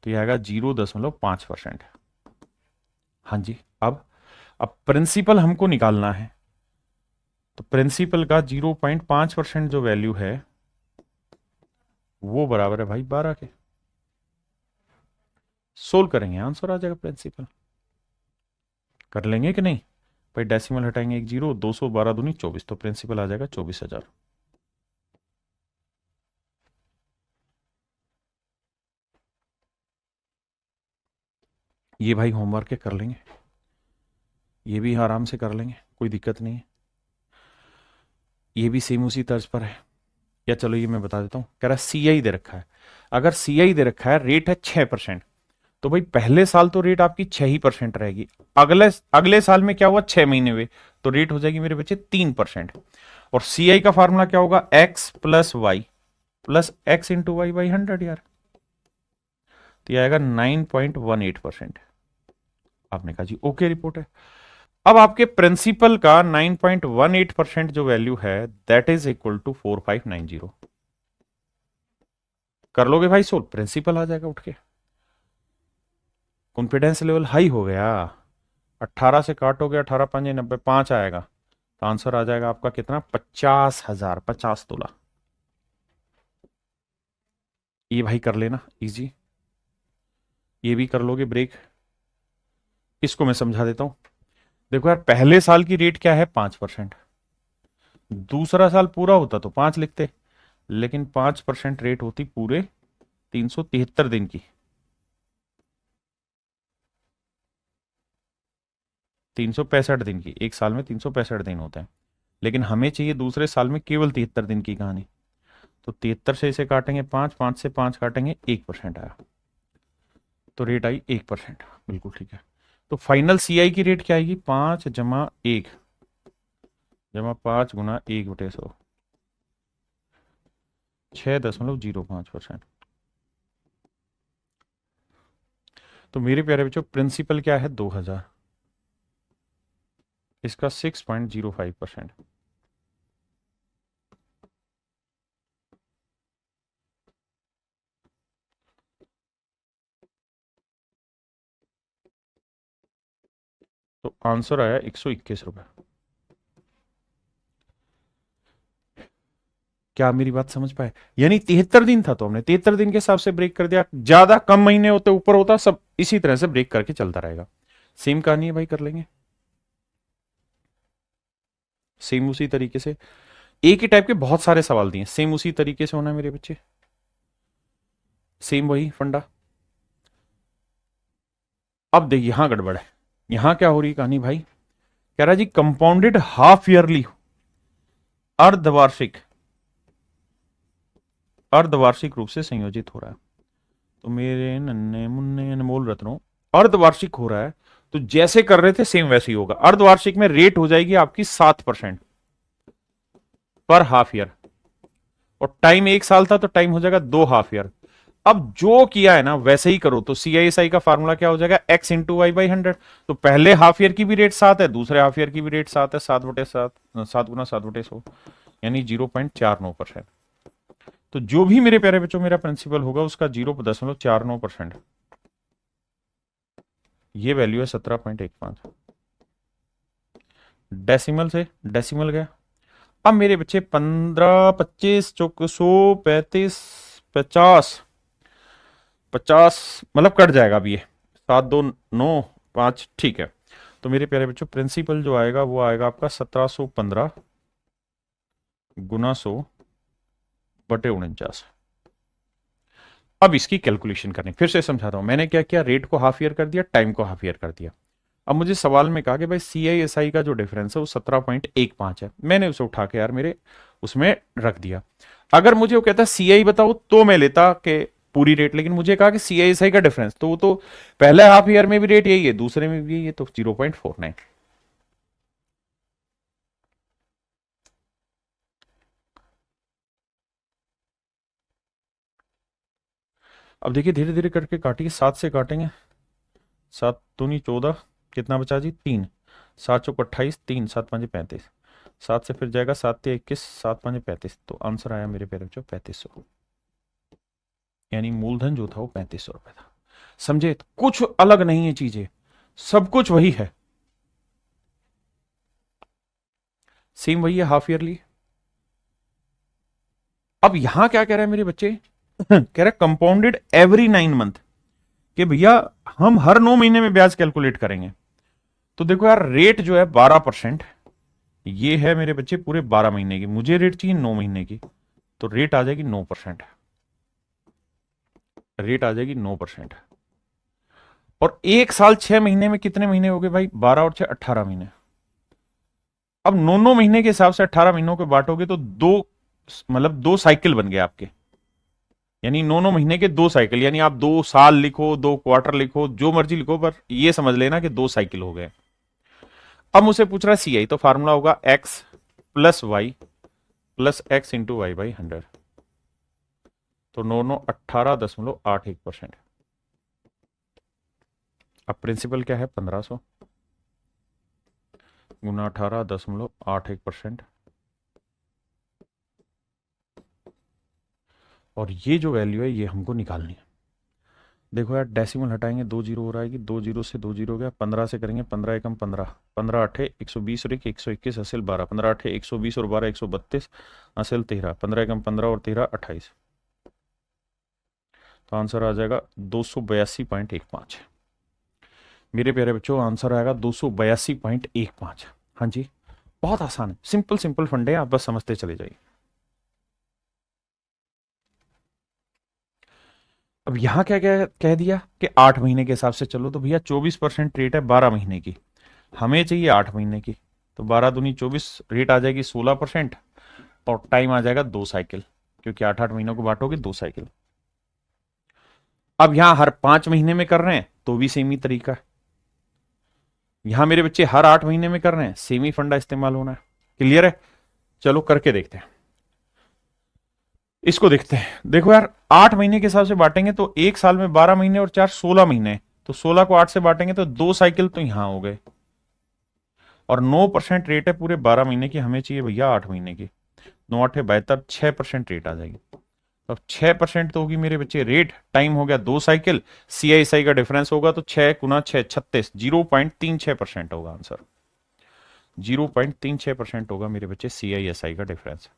तो ये आएगा 0.5%। हाँ जी। अब प्रिंसिपल हमको निकालना है, तो प्रिंसिपल का 0.5% जो वैल्यू है वो बराबर है भाई 12 के। सोल्व करेंगे, आंसर आ जाएगा प्रिंसिपल। कर लेंगे कि नहीं भाई, डेसिमल हटाएंगे 1 जीरो, 212 दूनी 24, तो प्रिंसिपल आ जाएगा 24,000। ये भाई होमवर्क है, कर लेंगे, ये भी आराम से कर लेंगे, कोई दिक्कत नहीं है। ये भी सेम उसी तर्ज पर है, या चलो ये मैं बता देता हूं। कह रहा है सीआई दे रखा है, अगर सीआई दे रखा है, रेट है 6%, तो भाई पहले साल तो रेट आपकी 6% रहेगी। अगले अगले साल में क्या हुआ, 6 महीने हुए, तो रेट हो जाएगी मेरे बच्चे 3%। और सीआई का फॉर्मूला क्या होगा, X plus Y plus X into Y by 100 यार, तो ये आएगा 9.18%। आपने कहा जी ओके, रिपोर्ट है। अब आपके प्रिंसिपल का 9.18% जो वैल्यू है, दैट इज इक्वल टू 4590। कर लोगे भाई सोल्व, प्रिंसिपल आ जाएगा उठ के, कॉन्फिडेंस लेवल हाई हो गया। 18 से काटोगे, 18 पंजे 90, 5 आएगा, तो आंसर आ जाएगा आपका कितना, 50,000, 50 तोला। ये भाई कर लेना इजी, ये भी कर लोगे ब्रेक। इसको मैं समझा देता हूं। देखो यार, पहले साल की रेट क्या है, 5%। दूसरा साल पूरा होता तो 5 लिखते, लेकिन 5% रेट होती पूरे 373 दिन की। 365 दिन की, एक साल में 365 दिन होते हैं, लेकिन हमें चाहिए दूसरे साल में केवल 73 दिन की कहानी। तो 73 से इसे काटेंगे 5, 5 से 5 काटेंगे, 1% आया, तो रेट आई 1%। बिल्कुल ठीक है। तो फाइनल सीआई की रेट क्या आएगी, 5 + 1 जमा 5 × 1/100, 6.05%। तो मेरे प्यारे बच्चों, प्रिंसिपल क्या है, 2000, इसका 6.05%। तो आंसर आया 121 रुपए। क्या आप मेरी बात समझ पाए? यानी 73 दिन था, तो हमने 73 दिन के हिसाब से ब्रेक कर दिया। ज्यादा कम महीने होते, ऊपर होता, सब इसी तरह से ब्रेक करके चलता रहेगा। सेम कहानी है भाई, कर लेंगे सेम उसी तरीके से। एक ही टाइप के बहुत सारे सवाल दिए, सेम उसी तरीके से होना है मेरे बच्चे, सेम वही फंडा। अब देखिए, यहां गड़बड़ है। यहां क्या हो रही कहानी भाई, कह रहा जी कंपाउंडेड हाफ ईयरली, अर्धवार्षिक, अर्धवार्षिक रूप से संयोजित हो रहा है। तो मेरे नन्हे मुन्ने अनमोल रत्नों, अर्धवार्षिक हो रहा है, तो जैसे कर रहे थे सेम वैसे ही होगा। अर्धवार्षिक में रेट हो जाएगी आपकी 7% पर हाफ ईयर, और टाइम 1 साल था, तो टाइम हो जाएगा 2 हाफ ईयर। अब जो किया है ना वैसे ही करो, तो CISI का फार्मूला क्या हो जाएगा, x × y/100। तो पहले हाफ ईयर की भी रेट 7 है, दूसरे हाफ ईयर की भी रेट 7 है, 7/7, 7 × 7/100, यानी 0.49%। तो जो भी मेरे प्यारे बच्चों मेरा प्रिंसिपल होगा, उसका 0.49%, ये वैल्यू है 17.15। डेसिमल से डेसिमल गया। अब मेरे बच्चे 15, 25, 100, 35, 50, 50 मतलब कट जाएगा अब ये, 7, 2, 9, 5, ठीक है। तो मेरे प्यारे बच्चों, प्रिंसिपल जो आएगा वो आएगा आपका 1715 × 100/49। अब इसकी कैलकुलेशन करनी, फिर से समझा रहा हूं। मैंने क्या किया, रेट को हाफ ईयर कर दिया, टाइम को हाफ ईयर कर दिया। अब मुझे सवाल में कहा कि भाई CISI का जो डिफरेंस है वो 17.15 है, मैंने उसे उठा के यार मेरे उसमें रख दिया। अगर मुझे वो कहता CI बताओ, तो मैं लेता कि पूरी रेट, लेकिन मुझे कहा कि CISI का डिफरेंस, तो वो तो पहले हाफ ईयर में भी रेट यही है, दूसरे में भी यही है, तो 0.49। अब देखिए, धीरे धीरे करके काटिए, 7 से काटेंगे, 7 दूनी 14, कितना बचा जी, 3, 7 × 4 = 28, 3, 7 × 5 = 35, 7 से फिर जाएगा, 7 × 3 = 21, 7 × 5 = 35, तो आंसर आया मेरे प्यारे बच्चों 3500। यानी मूलधन जो था वो 3500 रुपए था। समझे? तो कुछ अलग नहीं है चीजें, सब कुछ वही है, सेम वही है हाफ ईयरली। अब यहां क्या कह रहा है मेरे बच्चे, कह रहा है कंपाउंडेड एवरी 9 मंथ, कि भैया हम हर 9 महीने में ब्याज कैलकुलेट करेंगे। तो देखो यार, रेट जो है 12%, ये है मेरे बच्चे पूरे 12 महीने की, मुझे रेट चाहिए 9 महीने की, तो रेट आ जाएगी 9%, रेट आ जाएगी 9%। और 1 साल 6 महीने में कितने महीने हो गए भाई, 12 और 6 18 महीने। अब 9 9 महीने के हिसाब से 18 महीनों को बांटोगे, तो दो, मतलब 2 साइकिल बन गए आपके, यानी 9 9 महीने के 2 साइकिल, यानी आप 2 साल लिखो, 2 क्वार्टर लिखो, जो मर्जी लिखो, पर ये समझ लेना कि 2 साइकिल हो गए। अब मुझसे पूछ रहा है CI, तो फार्मूला होगा x + y + x × y/100, तो 9 9 18.81%। अब प्रिंसिपल क्या है, 1500 × 18.81%, और ये जो वैल्यू है ये हमको निकालनी है। देखो यार, डेसिमल हटाएंगे, 2 जीरो हो रहा है कि 2 जीरो से 2 जीरो गया, 15 से करेंगे, 15 एकम 15, 15 अठे 120 और 121 असल 12, 15 अठे 120 और 12 132 असल 13, 15 एकम 15 और 13 28। तो आंसर आ जाएगा 282.15। मेरे प्यारे बच्चों, आंसर आएगा 282.15। हाँ जी, बहुत आसान है, सिंपल सिंपल फंडे, आप बस समझते चले जाइए। अब यहां क्या क्या कह दिया कि 8 महीने के हिसाब से चलो, तो भैया 24% रेट है 12 महीने की, हमें चाहिए 8 महीने की, तो 12 दूनी 24, रेट आ जाएगी 16% और टाइम आ जाएगा 2 साइकिल, क्योंकि 8 8 महीनों को बांटोगे 2 साइकिल। अब यहां हर 5 महीने में कर रहे हैं तो भी सेम ही तरीका है, यहां मेरे बच्चे हर 8 महीने में कर रहे हैं, सेम ही फंडा इस्तेमाल होना है। क्लियर है? चलो करके देखते हैं, इसको देखते हैं। देखो यार, 8 महीने के हिसाब से बांटेंगे तो एक साल में 12 महीने और 4 16 महीने, तो 16 को 8 से बांटेंगे तो 2 साइकिल तो यहां हो गए, और 9% रेट है पूरे 12 महीने की, हमें चाहिए भैया 8 महीने की। 9 8 72, 6% रेट आ जाएगी। तो 6% तो होगी मेरे बच्चे रेट, टाइम हो गया 2 साइकिल, CISI का डिफरेंस होगा तो 6 × 6 36, 0.36% होगा आंसर, 0.36% होगा मेरे बच्चे CISI का डिफरेंस।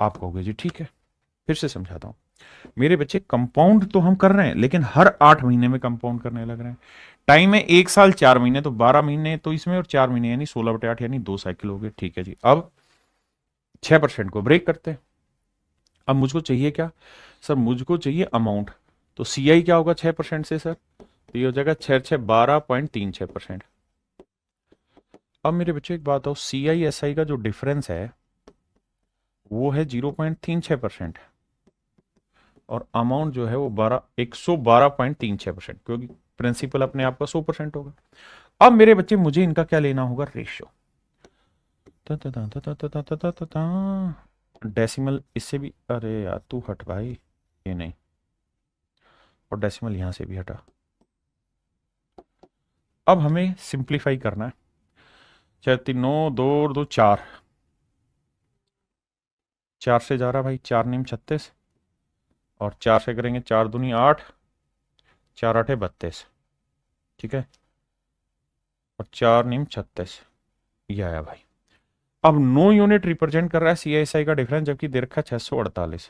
आप कहोगे जी ठीक है, फिर से समझाता हूं। मेरे बच्चे कंपाउंड तो हम कर रहे हैं, लेकिन हर 8 महीने में कंपाउंड करने लग रहे हैं। टाइम है 1 साल 4 महीने, तो 12 महीने तो इसमें और 4 महीने यानी 16/8 यानी 2 साइकिल हो गए। ठीक है जी, अब 6% को ब्रेक करते हैं। अब मुझको चाहिए क्या सर? मुझको चाहिए अमाउंट, तो CI क्या होगा 6% से सर? तो ये हो जाएगा 6 6 12.36%। अब मेरे बच्चों एक बात बताओ, CISI का जो डिफरेंस है वो है 0.36%, और अमाउंट जो है वो 112.36%, क्योंकि प्रिंसिपल अपने आप का 100% होगा। अब मेरे बच्चे मुझे इनका क्या लेना होगा? रेशियो। डेसिमल इससे भी, अरे यार तू हट भाई, ये नहीं, और डेसिमल यहां से भी हटा। अब हमें सिंप्लीफाई करना है। 4 3 9, 2 और 2 4, 4 से जा रहा भाई, 4 9 36, और 4 से करेंगे 4 दूनी 8, 4 8 32, ठीक है, और 4 9 36, ये आया भाई। अब 9 यूनिट रिप्रेजेंट कर रहा है CISI का डिफरेंस, जबकि दे रखा है 648,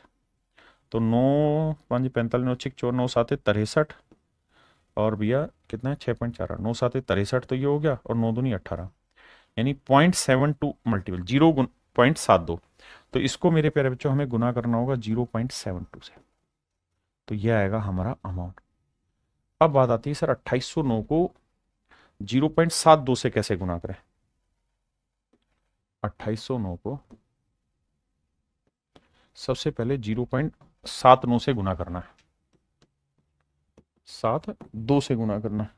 तो 9 5 45 9 6 4 9 7 63, और भैया कितना है 6.4, 9 7 63, तो ये हो गया, और 9 दूनी 18, यानी 0.72 मल्टीपल 0.72, तो इसको मेरे प्यारे बच्चों हमें गुना करना होगा 0.72 से, तो ये आएगा हमारा अमाउंट। अब बात आती है सर 2809 को 0.72 से कैसे गुना करें? 2809 को सबसे पहले 0.79 से गुना करना है, 72 से गुना करना है।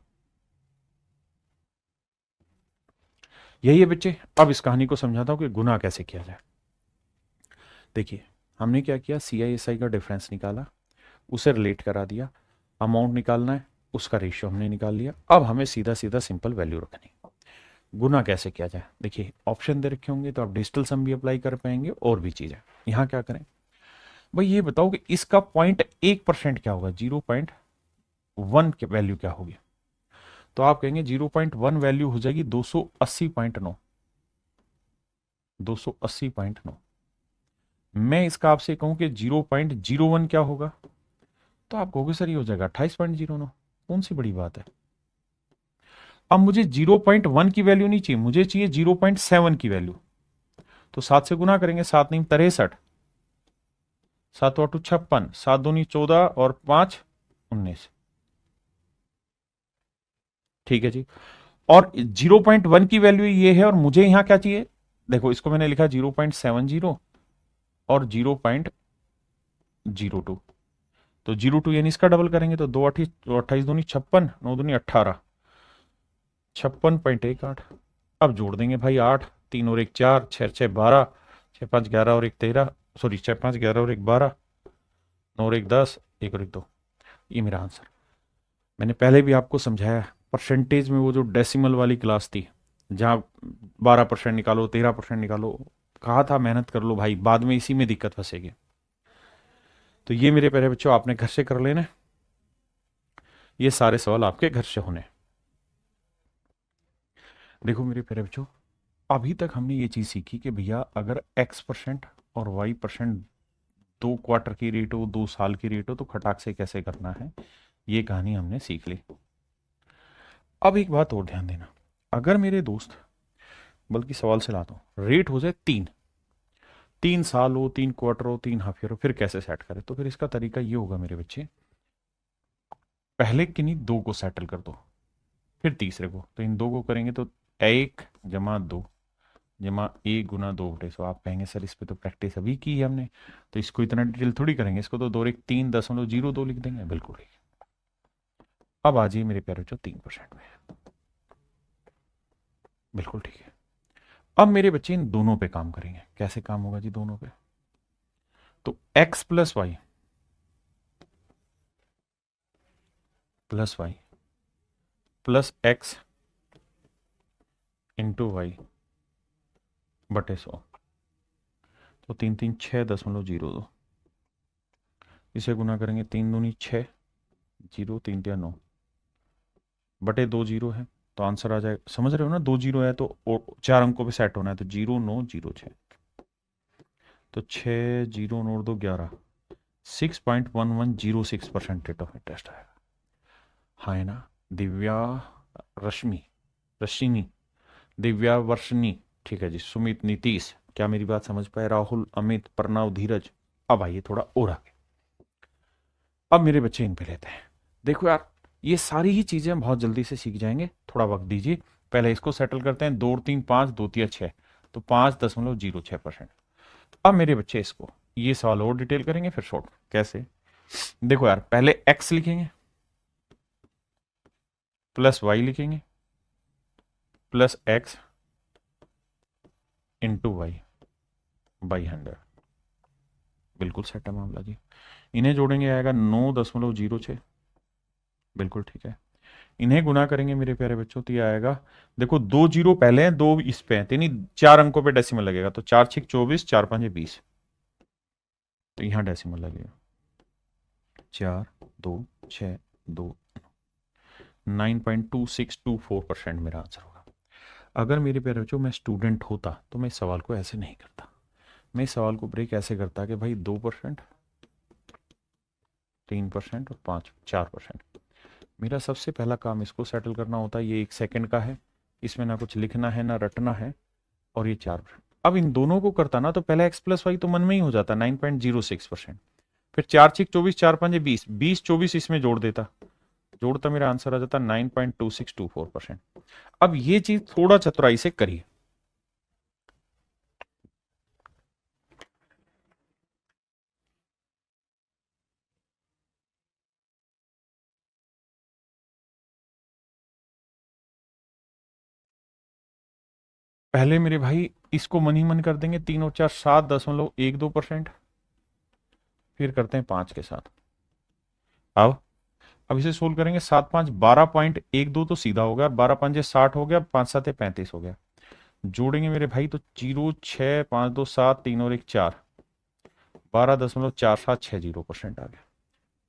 यही है बच्चे। अब इस कहानी को समझाता हूं कि गुना कैसे किया जाए। देखिए, हमने क्या किया, CISI का डिफरेंस निकाला, उसे रिलेट करा दिया, अमाउंट निकालना है, उसका रेशियो हमने निकाल लिया। अब हमें सीधा सीधा सिंपल वैल्यू रखनी। गुना कैसे किया जाए? देखिए, ऑप्शन दे रखे होंगे तो आप डिजिटल सम भी अप्लाई कर पाएंगे, और भी चीजें। यहां क्या करें भाई, ये बताओ कि इसका 0.1% क्या होगा, 0.1 की वैल्यू क्या होगी? तो आप कहेंगे 0.1 वैल्यू हो जाएगी 280.9, 280.9। मैं इसका आपसे कहूं कि 0.01 क्या होगा, तो आप कहोगे सर ये हो जाएगा 28.09, कौन सी बड़ी बात है। अब मुझे 0.1 की वैल्यू नहीं चाहिए, मुझे चाहिए 0.7 की वैल्यू, तो 7 से गुना करेंगे, 7 नहीं 63, 7 8 56, 7 दूनी 14 और 5 19, ठीक है जी। और 0.1 की वैल्यू ये है, और मुझे यहां क्या चाहिए? देखो, इसको मैंने लिखा 0.70 और 0.02, तो 02 यानी इसका डबल करेंगे तो 28 दूनी 56, 9 दूनी 18, 56.18। अब जोड़ देंगे भाई, 8 3 और 1 4, 6 6 12, 6 5 11 और 1 13, सॉरी 6 5 11 और 1 12, 9 और 1 10, 1 और 1 2, ये मेरा आंसर। मैंने पहले भी आपको समझाया, परसेंटेज में वो जो डेसिमल वाली क्लास थी, जहाँ 12% निकालो 13% निकालो, कहा था मेहनत कर लो भाई, बाद में इसी में दिक्कत फंसेगी। तो ये मेरे प्यारे बच्चों आपने घर से कर लेना, ये सारे सवाल आपके घर से होने। देखो मेरे प्यारे बच्चों, अभी तक हमने ये चीज सीखी कि भैया अगर x% और y% 2 क्वार्टर की रेट हो, 2 साल की रेट हो, तो खटाक से कैसे करना है, ये कहानी हमने सीख ली। अब एक बात और ध्यान देना, अगर मेरे दोस्त, बल्कि सवाल से लाता हूं, रेट हो जाए 3 साल हो, 3 क्वार्टर हो, 3 हाफ ईयर हो, फिर कैसे सेट करें? तो फिर इसका तरीका ये होगा मेरे बच्चे, पहले किन्हीं दो को सेटल कर दो, फिर तीसरे को। तो इन दो को करेंगे तो 1 + 2 जमा 1 × 2/100। आप कहेंगे सर इस पे तो प्रैक्टिस अभी की है हमने, तो इसको इतना डिटेल थोड़ी करेंगे, इसको तो 2 1 3.02 लिख देंगे। बिल्कुल ठीक है। अब आ जाइए मेरे प्यारे बच्चों 3% में। बिल्कुल ठीक है। अब मेरे बच्चे इन दोनों पे काम करेंगे। कैसे काम होगा जी दोनों पे? तो x+y+x × y/100। तो 3 3 6.02, इसे गुना करेंगे 3 दूनी 6, 0 3 3 9 बटे 2 जीरो है, तो आंसर आ जाएगा। समझ रहे हो ना, 2 जीरो है तो 4 अंकों पे सेट होना है, तो 0 9 0 6। तो 6 0 9 2 11, 6.1106% रेट ऑफ इंटरेस्ट आएगा। हाँ है ना? दिव्या, रश्मि, रश्मिनी, दिव्या, वर्षनी, ठीक है जी, सुमित, नीतीश, क्या मेरी बात समझ पाए? राहुल, अमित, प्रणव, धीरज। अब आइए थोड़ा और आगे। अब मेरे बच्चे इन पे लेते हैं। देखो यार, ये सारी ही चीजें हम बहुत जल्दी से सीख जाएंगे, थोड़ा वक्त दीजिए। पहले इसको सेटल करते हैं। 2 3 5, 2 3 6, तो 5.06%। अब मेरे बच्चे इसको, ये सवाल और डिटेल करेंगे फिर शॉर्ट। कैसे? देखो यार, पहले x लिखेंगे, प्लस y लिखेंगे, plus x into Y by 100। बिल्कुल सेट है मामला जी। इन्हें जोड़ेंगे, आएगा 9.06। बिल्कुल ठीक है। इन्हें गुना करेंगे मेरे प्यारे बच्चों, तो ये आएगा, देखो 2 जीरो पहले हैं, 2 इस पे हैं, यानी 4 अंकों पे डेसिमल लगेगा। तो 4 6 24, 4 5 20, तो यहां डेसिमल लगेगा। 4 2 6 2, 9.2624% मेरा आंसर होगा। अगर मेरे प्यारे बच्चों मैं स्टूडेंट होता तो मैं इस सवाल को ऐसे नहीं करता, मैं इस सवाल को ब्रेक ऐसे करता कि भाई 2%, 3% और 4%। मेरा सबसे पहला काम इसको सेटल करना होता है। ये 1 सेकंड का है, इसमें ना कुछ लिखना है ना रटना है, और ये 4%। अब इन दोनों को करता ना, तो पहले x+y तो मन में ही हो जाता 9.06%। फिर 4 6 24, 4 5 20, 20 24 इसमें जोड़ देता, जोड़ता मेरा आंसर आ जाता 9.2624%। अब ये चीज थोड़ा चतुराई से करिए। पहले मेरे भाई इसको मन ही मन कर देंगे, 3 और 4 7.12%। फिर करते हैं 5 के साथ। अब इसे सोल्व करेंगे, 7 5 12.12 तो सीधा हो गया, 12 5 60 हो गया, 5 7 35 हो गया। जोड़ेंगे मेरे भाई तो 0 6 5 2 7, 3 और 1 4, 12.4760% आ गया।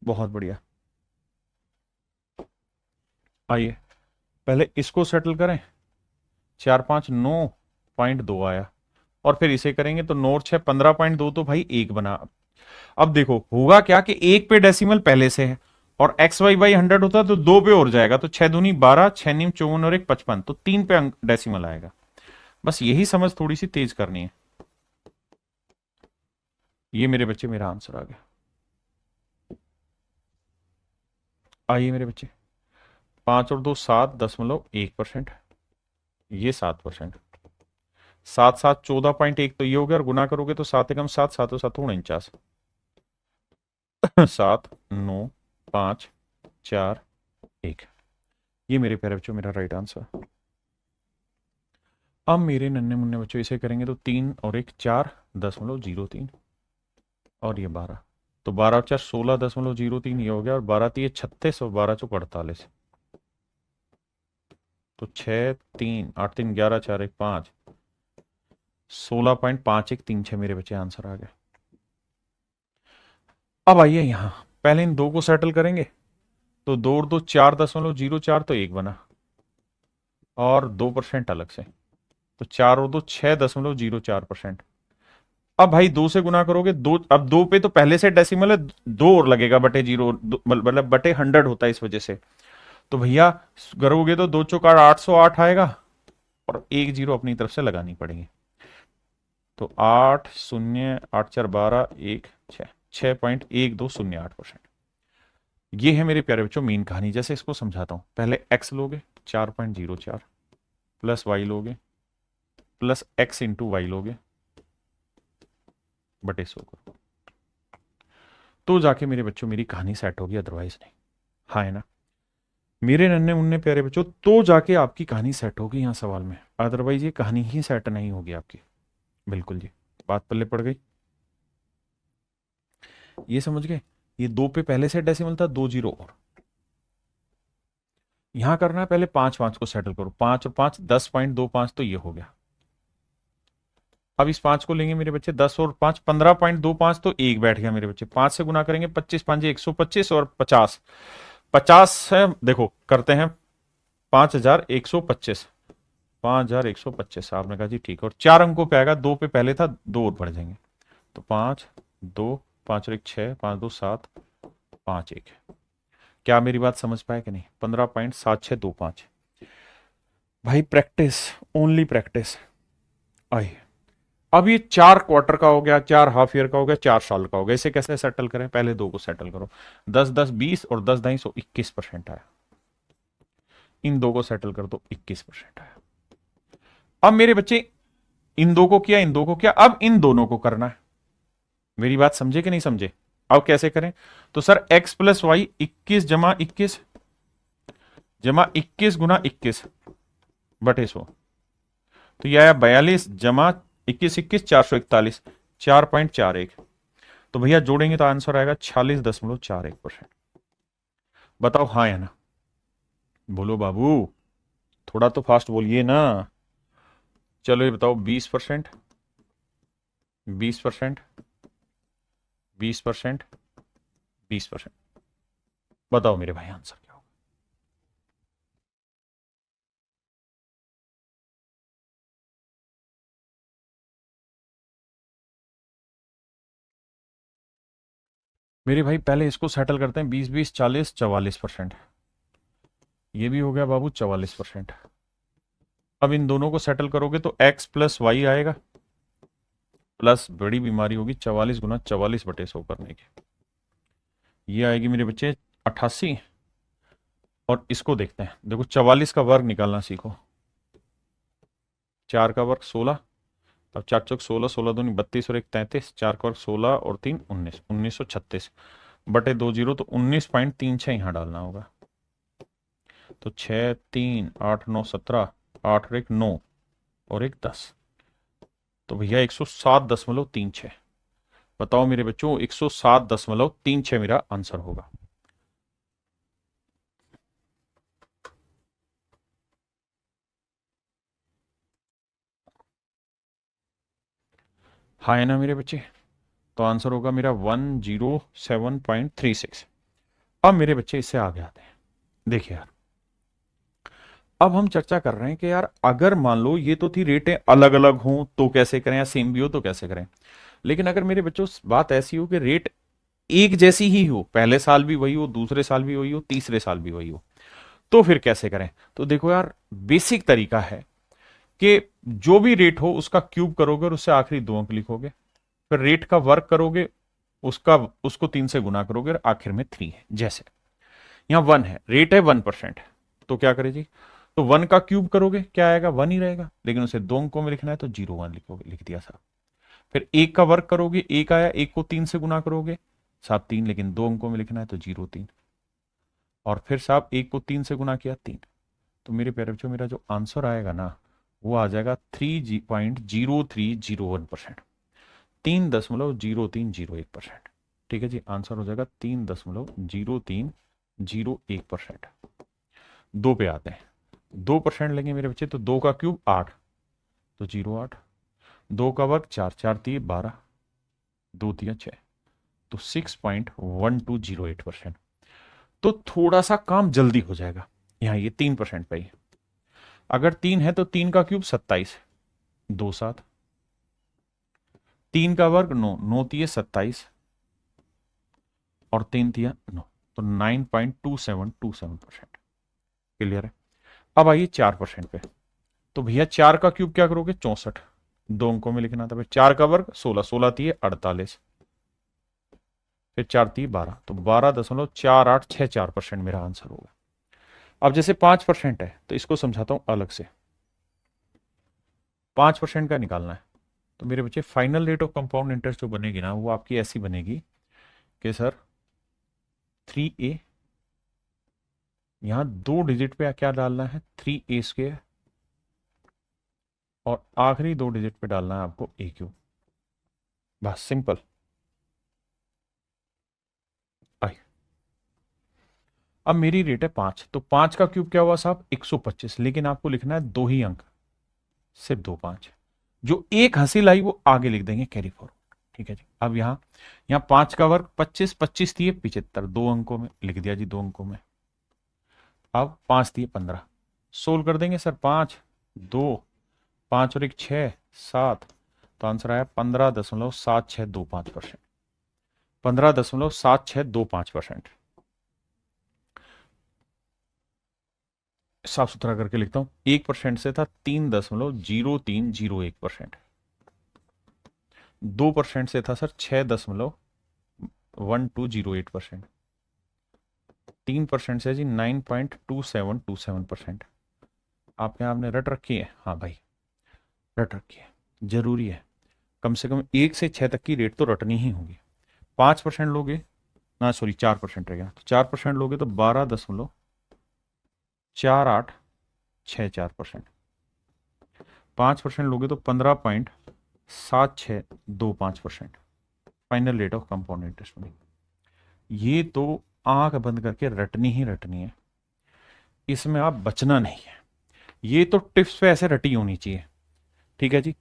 बहुत बढ़िया। आइए पहले इसको सेटल करें। 4 5 9.2 आया, और फिर इसे करेंगे तो 9 और 6 15.2, तो भाई 1 बना। अब देखो होगा क्या कि 1 पे डेसिमल पहले से है, और XY/100 होता तो 2 पे और जाएगा, तो 6 दूनी 12, 6 नीम 54 और 1 55, तो 3 पे डेसिमल आएगा। बस यही समझ थोड़ी सी तेज करनी है। ये मेरे बच्चे मेरा आंसर आ गया। आइए मेरे बच्चे, 5 और 2 7.1%, ये 7%। 7 7 14.1, तो ये हो गया, और गुना करोगे तो 7 एकम 7, 7 और 7 49। 7 9 5 4 1, ये मेरे प्यारे बच्चों मेरा राइट आंसर। अब मेरे नन्हे मुन्ने बच्चों इसे करेंगे तो 3 और 1 4.03, और ये 12, तो 12 और 4 16.03 ये हो गया, और 12 3 36, और 12 4 48, तो 6 3 8 3 11 4 1 5, 16.5136 मेरे बच्चे आंसर आ गया। अब आइए यहां, पहले इन दो को सेटल करेंगे। तो 2 और 2 4.04, तो एक बना, और 2% अलग से, तो 4 और 2 6.04%। अब भाई दो से गुना करोगे, दो, अब दो पे तो पहले से डेसिमल है, दो और लगेगा बटे जीरो, मतलब बटे 100 होता है इस वजह से। तो भैया करोगे तो 2 चौकार 808 आएगा, और एक जीरो अपनी तरफ से लगानी पड़ेगी। तो 8 0 8 4 12 1 6, 6.1208%। ये है मेरे प्यारे बच्चों मेन कहानी। जैसे इसको समझाता हूं, पहले एक्स लोगे 4.04, प्लस वाई लोगे, प्लस एक्स इंटू वाई लोगे, बटे 100 करो, तो जाके मेरे बच्चों मेरी कहानी सेट होगी, अदरवाइज नहीं। हाँ है ना मेरे नन्हे मुन्ने प्यारे बच्चों, तो जाके आपकी कहानी सेट होगी यहाँ सवाल में, अदरवाइज ये कहानी ही सेट नहीं होगी आपकी। बिल्कुल जी, बात पल्ले पड़ गई। ये समझ गए, ये दो पे पहले से डेसिमल था, दो जीरो और यहां करना है। पहले पांच पांच को सेटल करो, 5 और 5 10.25, तो ये हो गया। अब इस 5 को लेंगे मेरे बच्चे, 10 और 5 15.25, तो एक बैठ गया मेरे बच्चे। 5 से गुना करेंगे, 25 5 125, और 50 50 है, देखो करते हैं 5125, 5125। आपने कहा जी ठीक है, और 4 अंकों पे आएगा, दो पे पहले था, दो और बढ़ जाएंगे, तो 5 2 5 और 1 6, 5 2 7, 5 1। क्या मेरी बात समझ पाए कि नहीं? 15.7625। भाई प्रैक्टिस, ओनली प्रैक्टिस। आई, अब ये 4 क्वार्टर का हो गया, 4 हाफ ईयर का हो गया, 4 साल का हो गया। इसे कैसे सेटल करें? पहले दो को सेटल करो, 10 10 20, और 10 2 21% आया। इन दो को सेटल कर दो, 21% आया। अब मेरे बच्चे इन दो को किया, इन दो को किया, अब इन दोनों को करना है। मेरी बात समझे कि नहीं समझे? अब कैसे करें? तो सर x प्लस वाई 21 जमा 21 गुना 21 बटे 100, तो यह आया 42 जमा 21 21 441, 4.41। तो भैया जोड़ेंगे तो आंसर आएगा 46.41%। बताओ हाँ या ना? बोलो बाबू, थोड़ा तो फास्ट बोलिए ना। चलो ये बताओ, 20%, 20%, 20%, 20%। बताओ मेरे भाई आंसर क्या होगा? मेरे भाई पहले इसको सेटल करते हैं, 20 20 40 44%। ये भी हो गया बाबू 44%। अब इन दोनों को सेटल करोगे तो x प्लस वाई आएगा, प्लस बड़ी बीमारी होगी 44 गुना 44 बटे 100 करने की, ये आएगी मेरे बच्चे 88। और इसको देखते हैं, देखो 44 का वर्ग निकालना सीखो। 4 का वर्ग 16, अब 4 चौक 16, 16 दूनी 32, और 1 33, 4 का वर्ग 16 और 3 19, 1936 बटे 2 जीरो, तो 19.36 यहाँ डालना होगा। तो 6 3 8 9 17, 8 और 1 9, और 1 10, तो भैया 107.36। बताओ मेरे बच्चों, 107.36 मेरा आंसर होगा। हाँ है ना मेरे बच्चे? तो आंसर होगा मेरा 107.36। अब मेरे बच्चे इससे आगे आते हैं। देखिए यार, अब हम चर्चा कर रहे हैं कि यार अगर मान लो ये तो थी रेटें अलग अलग हों तो कैसे करें, या सेम भी हो तो कैसे करें। लेकिन अगर मेरे बच्चों बात ऐसी हो कि रेट एक जैसी ही हो, पहले साल भी वही हो, दूसरे साल भी वही हो, तीसरे साल भी वही हो, तो फिर कैसे करें? तो देखो यार, बेसिक तरीका है कि जो भी रेट हो उसका क्यूब करोगे और उससे आखिरी दो अंक लिखोगे, फिर रेट का वर्क करोगे, उसका उसको 3 से गुना करोगे, और आखिर में 3 है। जैसे यहां 1 है, रेट है 1%, तो क्या करे जी? तो 1 का क्यूब करोगे, क्या आएगा? 1 ही रहेगा, लेकिन उसे दो अंकों में लिखना है तो 0 1 लिखोगे, लिख दिया साहब। फिर एक का वर्क करोगे, एक आया, एक को 3 से गुना करोगे साहब 3, लेकिन दो अंकों में लिखना है तो 0 3, और फिर साहब एक को 3 से गुना किया 3। तो मेरे प्यारे बच्चों, मेरा जो आंसर आएगा ना, वो आ जाएगा 3.0301%, 3.0301%। ठीक है जी, आंसर हो जाएगा 3.0301%। दो पे आते हैं, 2% लेंगे मेरे बच्चे, तो दो का क्यूब 8, तो 0 8, दो का वर्ग 4 4 3 12, दो 3 6, तो 6.1208%। तो थोड़ा सा काम जल्दी हो जाएगा। यहाँ ये 3% पे ही, अगर 3 है तो 3 का क्यूब 27, 2 7, 3 का वर्ग 9, 9 तिये 27 और 3 तिया 9, तो 9.2727%। क्लियर है। अब आइए 4% पे। तो भैया 4 का क्यूब क्या करोगे, 64, 2 अंकों में लिखना था। फिर 4 का वर्ग 16, 16 तिये 48, फिर 4 तिये 12, तो 12.4864% मेरा आंसर होगा। अब जैसे 5% है तो इसको समझाता हूं अलग से। 5% का निकालना है तो मेरे बच्चे final rate of compound interest जो बनेगी ना, वो आपकी ऐसी बनेगी कि सर 3a, यहां 2 डिजिट पे क्या डालना है, 3a², और आखिरी 2 डिजिट पे डालना है आपको a³। बस सिंपल। आई, अब मेरी रेट है 5, तो 5 का क्यूब क्या हुआ साहब, 125, लेकिन आपको लिखना है 2 ही अंक, सिर्फ 2 5। जो एक हासिल आई वो आगे लिख देंगे कैरी फॉरवर्ड। ठीक है जी। अब यहाँ 5 का वर्ग 25, 25 दिए 75, 2 अंकों में लिख दिया जी, 2 अंकों में। अब 5 दिए 15, सोल्व कर देंगे सर, 5 2, 5 और 1 6 7, तो आंसर आया 15.7625%। 15.7625%। साफ सुथरा करके लिखता हूं, 1% से था 3.0301%। 2% से था सर 6.1208%। 3% से जी 9.2727%। आपके यहाँ आपने रट रखी है, हाँ भाई रट रखी है, जरूरी है। कम से कम 1 से 6 तक की रेट तो रटनी ही होगी। 5% लोगे ना, सॉरी 4% रह गया, तो 4% लोगे तो 12.4864%। 5% लोगे तो 15.7625%। Final rate of compound interest में ये तो आंख बंद करके रटनी ही रटनी है, इसमें आप बचना नहीं है। ये तो टिप्स पे ऐसे रटी होनी चाहिए। ठीक है जी।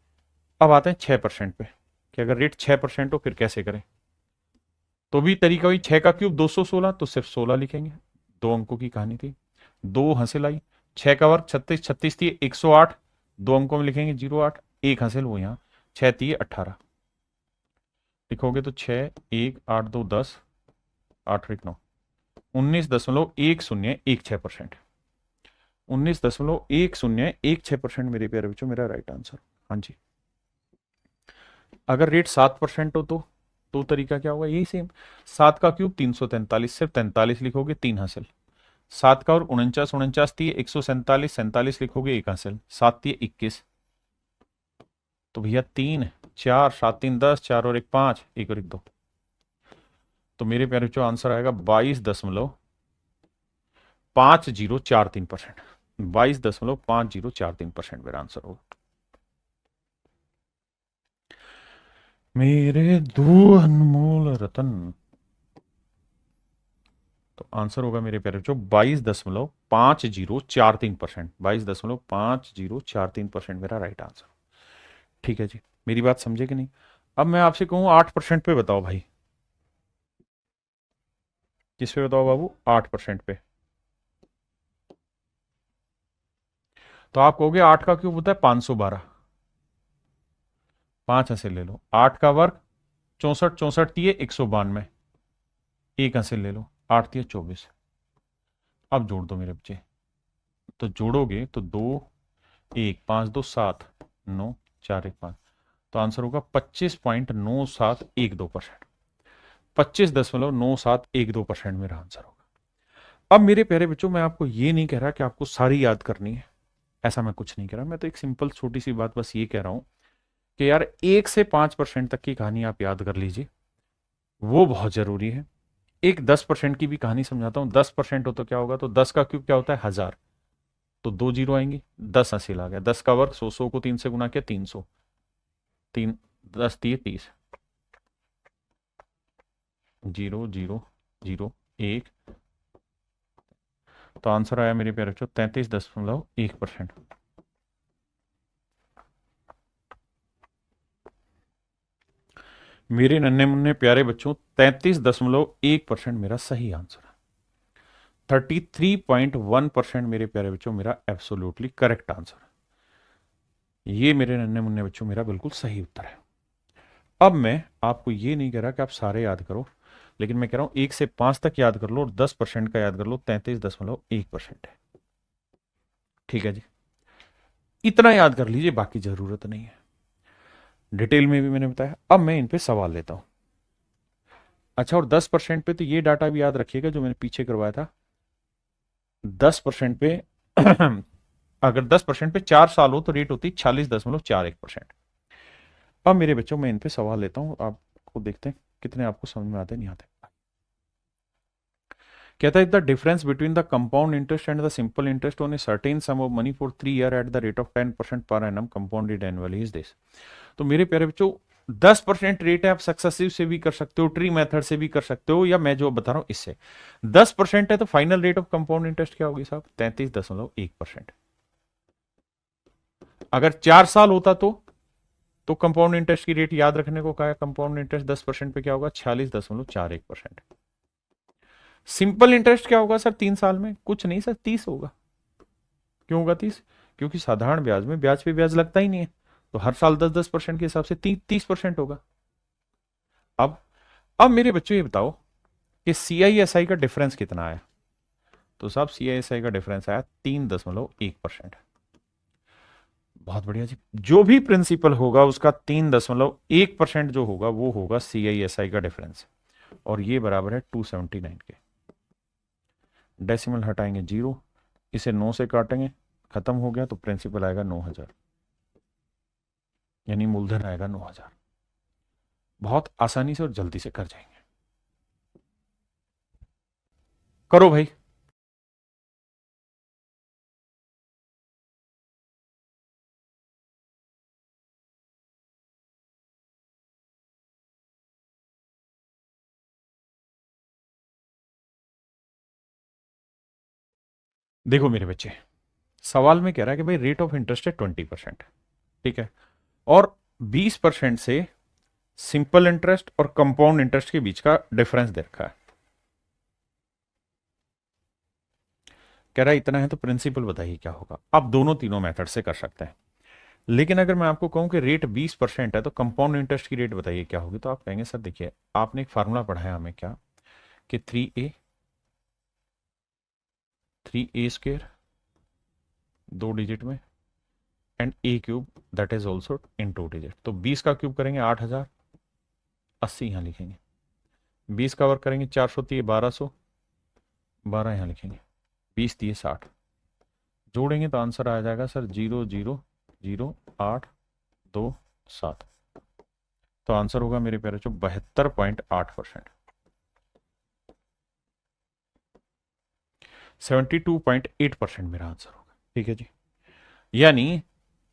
अब आते हैं 6% पे, कि अगर रेट 6% हो फिर कैसे करें। तो भी तरीका वही, 6 का क्यूब 216, तो सिर्फ 16 लिखेंगे, 2 अंकों की कहानी थी। 2 हासिल आई, 6 का वर्ग 36, 36 थी 108, 2 अंकों में लिखेंगे 08, एक हासिल वो यहाँ 6 थी 18, लिखोगे तो 6 1 8 2 10, 8 1 9, 19.1016%। 19.1016% मेरे प्यारे बच्चों मेरा राइट आंसर। हाँ जी। अगर रेट 7% हो तो तरीका क्या होगा, यही सेम। 7 का क्यूब 343, सिर्फ 43 लिखोगे, 3 हासिल। 7 का और 49, 49 थी 147, 47 लिखोगे, 1 हासिल। 7 थी 21, तो भैया 3 4 7 3 10, 4 और 1 5, 1 और 1 2, तो मेरे प्यारे बच्चों आंसर आएगा 22.5043%। 22.5043% मेरा आंसर होगा। मेरे दो अनमोल रतन, तो आंसर होगा मेरे प्यारे बच्चों 22.5043%। 22.5043% मेरा राइट आंसर। ठीक है जी। मेरी बात समझे कि नहीं। अब मैं आपसे कहूं 8% पे बताओ भाई, किस पे बताओ बाबू, 8% पे। तो आप कहोगे 8 का क्यूब होता है 512, 5 हासिल ले लो। 8 का वर्ग 64, 64 दिए 192, 1 हासिल ले लो। 8 दिए 24। अब जोड़ दो मेरे बच्चे, तो जोड़ोगे तो 2 1 5 2 7 9 4 1 5, तो आंसर होगा 25.9712%। 25.9712% मेरा आंसर होगा। अब मेरे प्यारे बच्चों, मैं आपको ये नहीं कह रहा कि आपको सारी याद करनी है, ऐसा मैं कुछ नहीं कह रहा। मैं तो एक सिंपल छोटी सी बात बस ये कह रहा हूं कि यार 1 से 5% तक की कहानी आप याद कर लीजिए, वो बहुत जरूरी है। एक 10% की भी कहानी समझाता हूं। 10% हो तो क्या होगा, तो 10 का क्यूब क्या होता है 1000, तो 2 जीरो आएंगी, 10 हासिल आ गया। 10 का वर्ग 100, 100 को 3 से गुना किया 300, 3 10 दिए 30, 0 0 0 1, तो आंसर आया मेरे प्यारे बच्चों 33.1%। मेरे नन्हे मुन्ने प्यारे बच्चों 33.1% मेरा सही आंसर है। 33.1% मेरे प्यारे बच्चों मेरा एब्सोल्युटली करेक्ट आंसर है। ये मेरे नन्हे मुन्ने बच्चों मेरा बिल्कुल सही उत्तर है। अब मैं आपको ये नहीं कह रहा कि आप सारे याद करो, लेकिन मैं कह रहा हूं 1 से 5 तक याद कर लो और 10% का याद कर लो। 33.1% है। ठीक है जी, इतना याद कर लीजिए, बाकी जरूरत नहीं है। डिटेल में भी मैंने बताया। अब मैं इन पे सवाल लेता हूं। अच्छा, और 10% पे तो ये डाटा भी याद रखिएगा जो मैंने पीछे करवाया था। 10% पे अगर 10% पे 4 साल हो तो रेट होती 46.41%। अब मेरे बच्चों मैं इन पे सवाल लेता हूं, आपको देखते हैं कितने आपको समझ में आते नहीं आते। कहता है the difference between the compound interest and the simple interest on a certain some of money for 3 year at the rate of 10% per annum compounded annually is this. तो मेरे प्यारे बच्चों 10% रेट है, आप सक्सेसिव से भी कर सकते हो, ट्री मेथड से भी कर सकते हो, या मैं जो बता रहा हूं इससे। 10% है तो final rate of compound interest क्या होगी साहब? 33.1%। अगर 4 साल होता तो कंपाउंड इंटरेस्ट की रेट याद रखने को कहा है। कंपाउंड इंटरेस्ट 10% पे क्या होगा? 46.41%। सिंपल इंटरेस्ट क्या होगा सर 3 साल में? कुछ नहीं सर, 30 होगा। क्यों होगा 30? क्योंकि साधारण ब्याज में ब्याज पे ब्याज लगता ही नहीं है, तो हर साल 10-10% के हिसाब से 30% होगा। अब मेरे बच्चों ये बताओ कि CISI का डिफरेंस कितना आया? तो साहब CISI का डिफरेंस आया 3.1%। बहुत बढ़िया जी। जो भी प्रिंसिपल होगा उसका 3.1% जो होगा वो होगा CISI का डिफरेंस, और ये बराबर है 279 के। डेसिमल हटाएंगे 0, इसे 9 से काटेंगे, खत्म हो गया, तो प्रिंसिपल आएगा 9,000, यानी मूलधन आएगा 9,000। बहुत आसानी से और जल्दी से कर जाएंगे। करो भाई। देखो मेरे बच्चे, सवाल में कह रहा है कि भाई रेट ऑफ इंटरेस्ट है 20%, ठीक है, और 20% से सिंपल इंटरेस्ट और कंपाउंड इंटरेस्ट के बीच का डिफरेंस दे रखा है। कह रहा है इतना है, तो प्रिंसिपल बताइए क्या होगा। आप दोनों तीनों मेथड से कर सकते हैं, लेकिन अगर मैं आपको कहूं कि रेट 20% है तो कंपाउंड इंटरेस्ट की रेट बताइए क्या होगी, तो आप कहेंगे सर देखिए आपने एक फार्मूला पढ़ा है हमें, क्या कि 3a स्क्वेयर 2 डिजिट में and a cube that is also in 2 digit. तो 20 का क्यूब करेंगे 8,000, 80 यहां लिखेंगे, 20 का वर्क करेंगे 400 दिए 1200, 12 यहां लिखेंगे, 20 दिए 60, जोड़ेंगे तो आंसर आ जाएगा सर 0.00827। तो आंसर होगा मेरे प्यारे बच्चों 72.8%, 72.8% मेरा आंसर होगा। ठीक है जी, यानी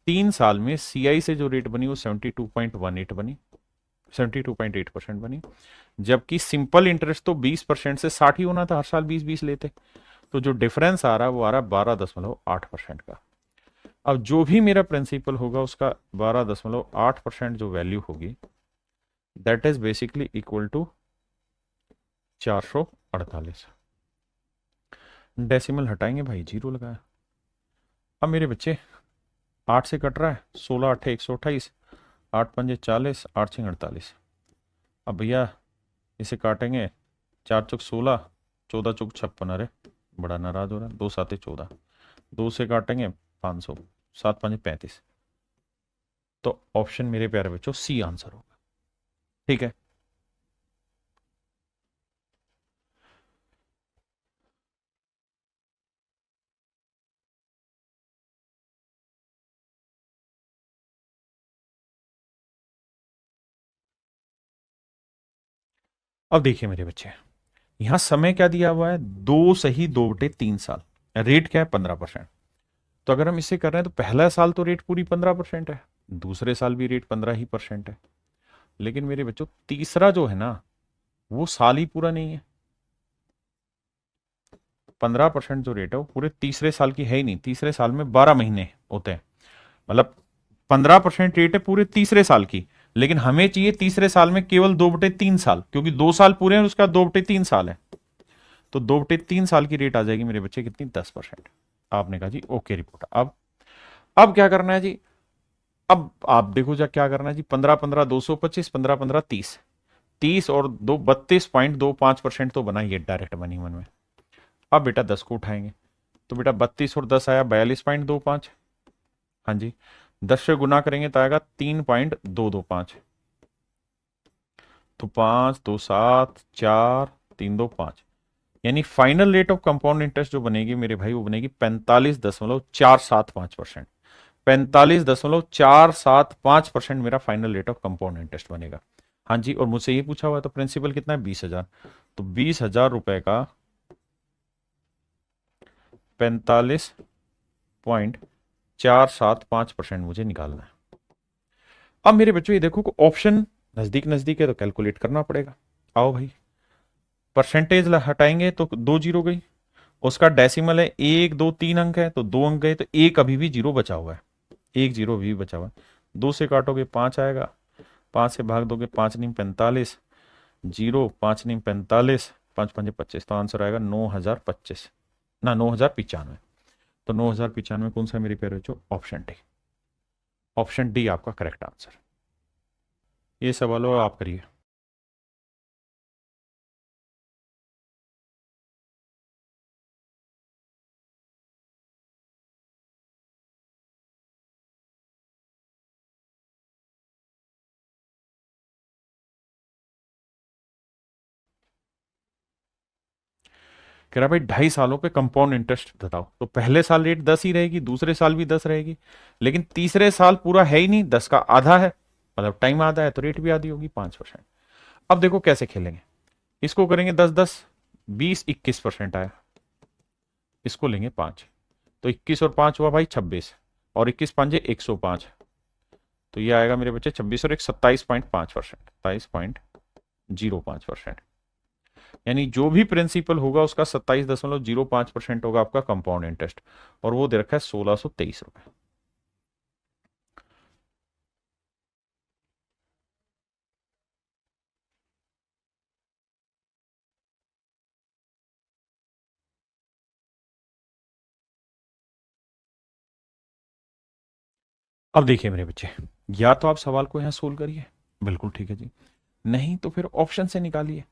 3 साल में CI से जो रेट बनी वो 72.18 बनी, 72.8% बनी, जबकि सिंपल इंटरेस्ट तो 20% से 60 ही होना था, हर साल 20-20 लेते, तो जो डिफरेंस आ रहा है वो आ रहा है 12.8% का। अब जो भी मेरा प्रिंसिपल होगा उसका 12.8% जो वैल्यू होगी that is basically equal to 448। Decimal हटाएंगे भाई, 0 लगाया। अब मेरे बच्चे 8 से कट रहा है, 16 8 128, 8 पंजे 40, 8 6 48। अब भैया इसे काटेंगे, 4 चौक 16, 14 चौक 56, अरे बड़ा नाराज हो रहा है, 2 7 14, 2 से काटेंगे 500, 7 5 35। तो ऑप्शन मेरे प्यारे बच्चों सी आंसर होगा। ठीक है, अब देखिए मेरे बच्चे, यहां समय क्या दिया हुआ है? 2 सही 2/3 साल, रेट क्या है? 15%। तो अगर हम इसे कर रहे हैं तो पहला साल तो रेट पूरी 15% है, दूसरे साल भी रेट 15% है, लेकिन मेरे बच्चों तीसरा जो है ना वो साल ही पूरा नहीं है। 15% जो रेट है वो पूरे तीसरे साल की है ही नहीं, तीसरे साल में 12 महीने होते हैं, मतलब 15% रेट है पूरे तीसरे साल की, लेकिन हमें चाहिए तीसरे साल में केवल 2/3 साल, क्योंकि 2 साल पूरे हैं, उसका 2/3 साल है। तो 2/3 साल की रेट आ जाएगी मेरे बच्चे कितनी, 10%। आपने कहा जी ओके रिपोर्ट। अब क्या करना है जी, अब आप देखो जा क्या करना है जी, 15 15 225, 15 15 30, 30 और 32.25% तो बना ही है डायरेक्ट मनी मन में। अब बेटा 10 को उठाएंगे, तो बेटा 32 और 10 आया 42.25। हाँ जी, 10 से गुना करेंगे तो आएगा 3.225। तो 5 2 7 4 3 2 5, यानी final rate of compound interest जो बनेगी मेरे भाई, वो बनेगी 45.475%। 45.475% मेरा final rate of compound interest बनेगा। हाँ जी, और मुझसे ये पूछा हुआ है तो प्रिंसिपल कितना है, 20,000। तो 20,000 रुपए का 45.475% मुझे निकालना है। अब मेरे बच्चों ये देखो को ऑप्शन नजदीक नजदीक है तो कैलकुलेट करना पड़ेगा। आओ भाई, परसेंटेज हटाएंगे तो 2 जीरो गई, उसका डेसिमल है 1 2 3 अंक है, तो 2 अंक गए, तो एक अभी भी जीरो बचा हुआ है, एक जीरो अभी भी बचा हुआ है। 2 से काटोगे 5 आएगा, 5 से भाग दोगे 5 9 45, जीरो 5 9 45, 5 5 25, तो आंसर आएगा 9,025, ना 9,095। तो 9,095 कौन सा मेरी पेयर बच्चों, ऑप्शन डी। ऑप्शन डी आपका करेक्ट आंसर। ये सवाल हो आप करिए। कह रहा भाई 2.5 सालों पे कंपाउंड इंटरेस्ट बताओ, तो पहले साल रेट 10 ही रहेगी, दूसरे साल भी 10 रहेगी, लेकिन तीसरे साल पूरा है ही नहीं, 10 का आधा है, मतलब टाइम आधा है, तो रेट भी आधी होगी 5%। अब देखो कैसे खेलेंगे, इसको करेंगे 10 10, 20 21% आया, इसको लेंगे 5, तो 21 और 5 हुआ भाई 26, और 21 5 105, तो ये आएगा मेरे बच्चे 26 और एक 27.5%, 27.05%। यानी जो भी प्रिंसिपल होगा उसका 27.05% होगा आपका कंपाउंड इंटरेस्ट, और वो दे रखा है 1,623 रुपए। अब देखिए मेरे बच्चे, या तो आप सवाल को यहां सोल्व करिए, बिल्कुल ठीक है जी, नहीं तो फिर ऑप्शन से निकालिए।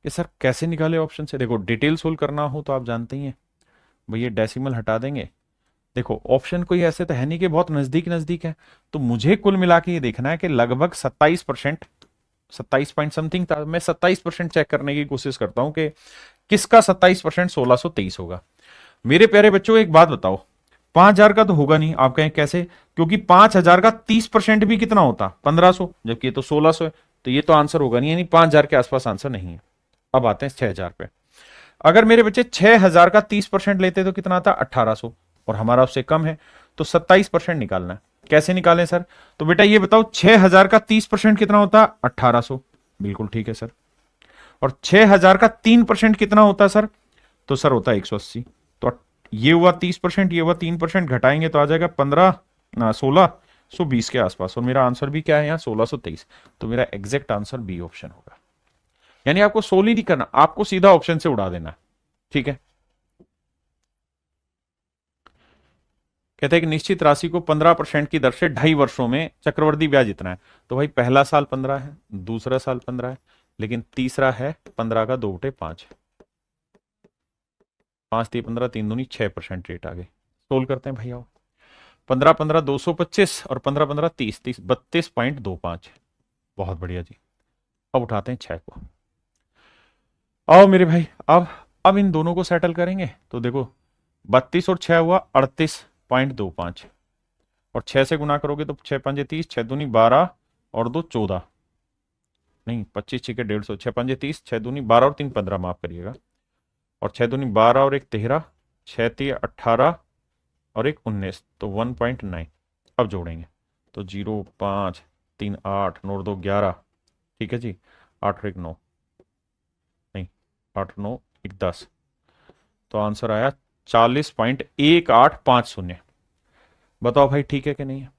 कि सर कैसे निकाले ऑप्शन से, देखो डिटेल सोल्व करना हो तो आप जानते ही हैं, भैया डेसिमल हटा देंगे। देखो ऑप्शन कोई ऐसे तो है नहीं कि बहुत नजदीक नजदीक है, तो मुझे कुल मिला के ये देखना है कि लगभग 27%, 27 पॉइंट समथिंग था, मैं 27% चेक करने की कोशिश करता हूं कि किसका 27% 1,623 होगा। मेरे प्यारे बच्चों एक बात बताओ, 5,000 का तो होगा नहीं, आप कहें कैसे, क्योंकि 5,000 का 30% भी कितना होता, 1,500, जबकि ये तो 1,600 है, तो ये तो आंसर होगा नहीं, यानी 5,000 के आसपास आंसर नहीं है। अब आते हैं 6,000 पे। अगर मेरे बच्चे 6,000 का 30% लेते तो कितना आता, 1,800, और हमारा उससे कम है, तो 27% निकालना है। कैसे निकालें सर, तो बेटा ये बताओ 6,000 का 30% कितना होता, 1,800, बिल्कुल ठीक है सर। और 6,000 का 3% कितना होता सर, तो सर होता है 180। तो ये हुआ 30%, ये हुआ 3%, घटाएंगे तो आ जाएगा 15 ना 1,620 के आसपास, और मेरा आंसर भी क्या है यहाँ 1,623। तो मेरा एग्जैक्ट आंसर बी ऑप्शन होगा। यानी आपको सोल्व ही नहीं करना, आपको सीधा ऑप्शन से उड़ा देना है, ठीक है। कहते हैं कि निश्चित राशि को 15% की दर से 2.5 वर्षों में चक्रवृद्धि ब्याज इतना है। तो भाई पहला साल 15 है, दूसरा साल 15 है, लेकिन तीसरा है 15 का 2/5, 5 3 15, 3 दूनी 6% रेट आ गई। सोल्व करते हैं भैया, 15 15 225 और 15 15 30 30 32.25। बहुत बढ़िया जी। अब उठाते हैं 6 को। आओ मेरे भाई, अब इन दोनों को सेटल करेंगे, तो देखो 32 और 6 हुआ 38.25, और 6 से गुना करोगे तो 6 5 30, 6 दूनी 12 और 2 14, नहीं 25 6 150, 6 5 30, 6 दूनी 12 और 3 15, माफ करिएगा, और 6 दूनी 12 और एक 13, 6 3 18 और एक 19, तो 1.9। अब जोड़ेंगे तो 0 5 3 8 9 2 11, ठीक है जी, 8 और एक 9, नहीं 8 9 एक 10, तो आंसर आया 40.1850। बताओ भाई ठीक है कि नहीं है।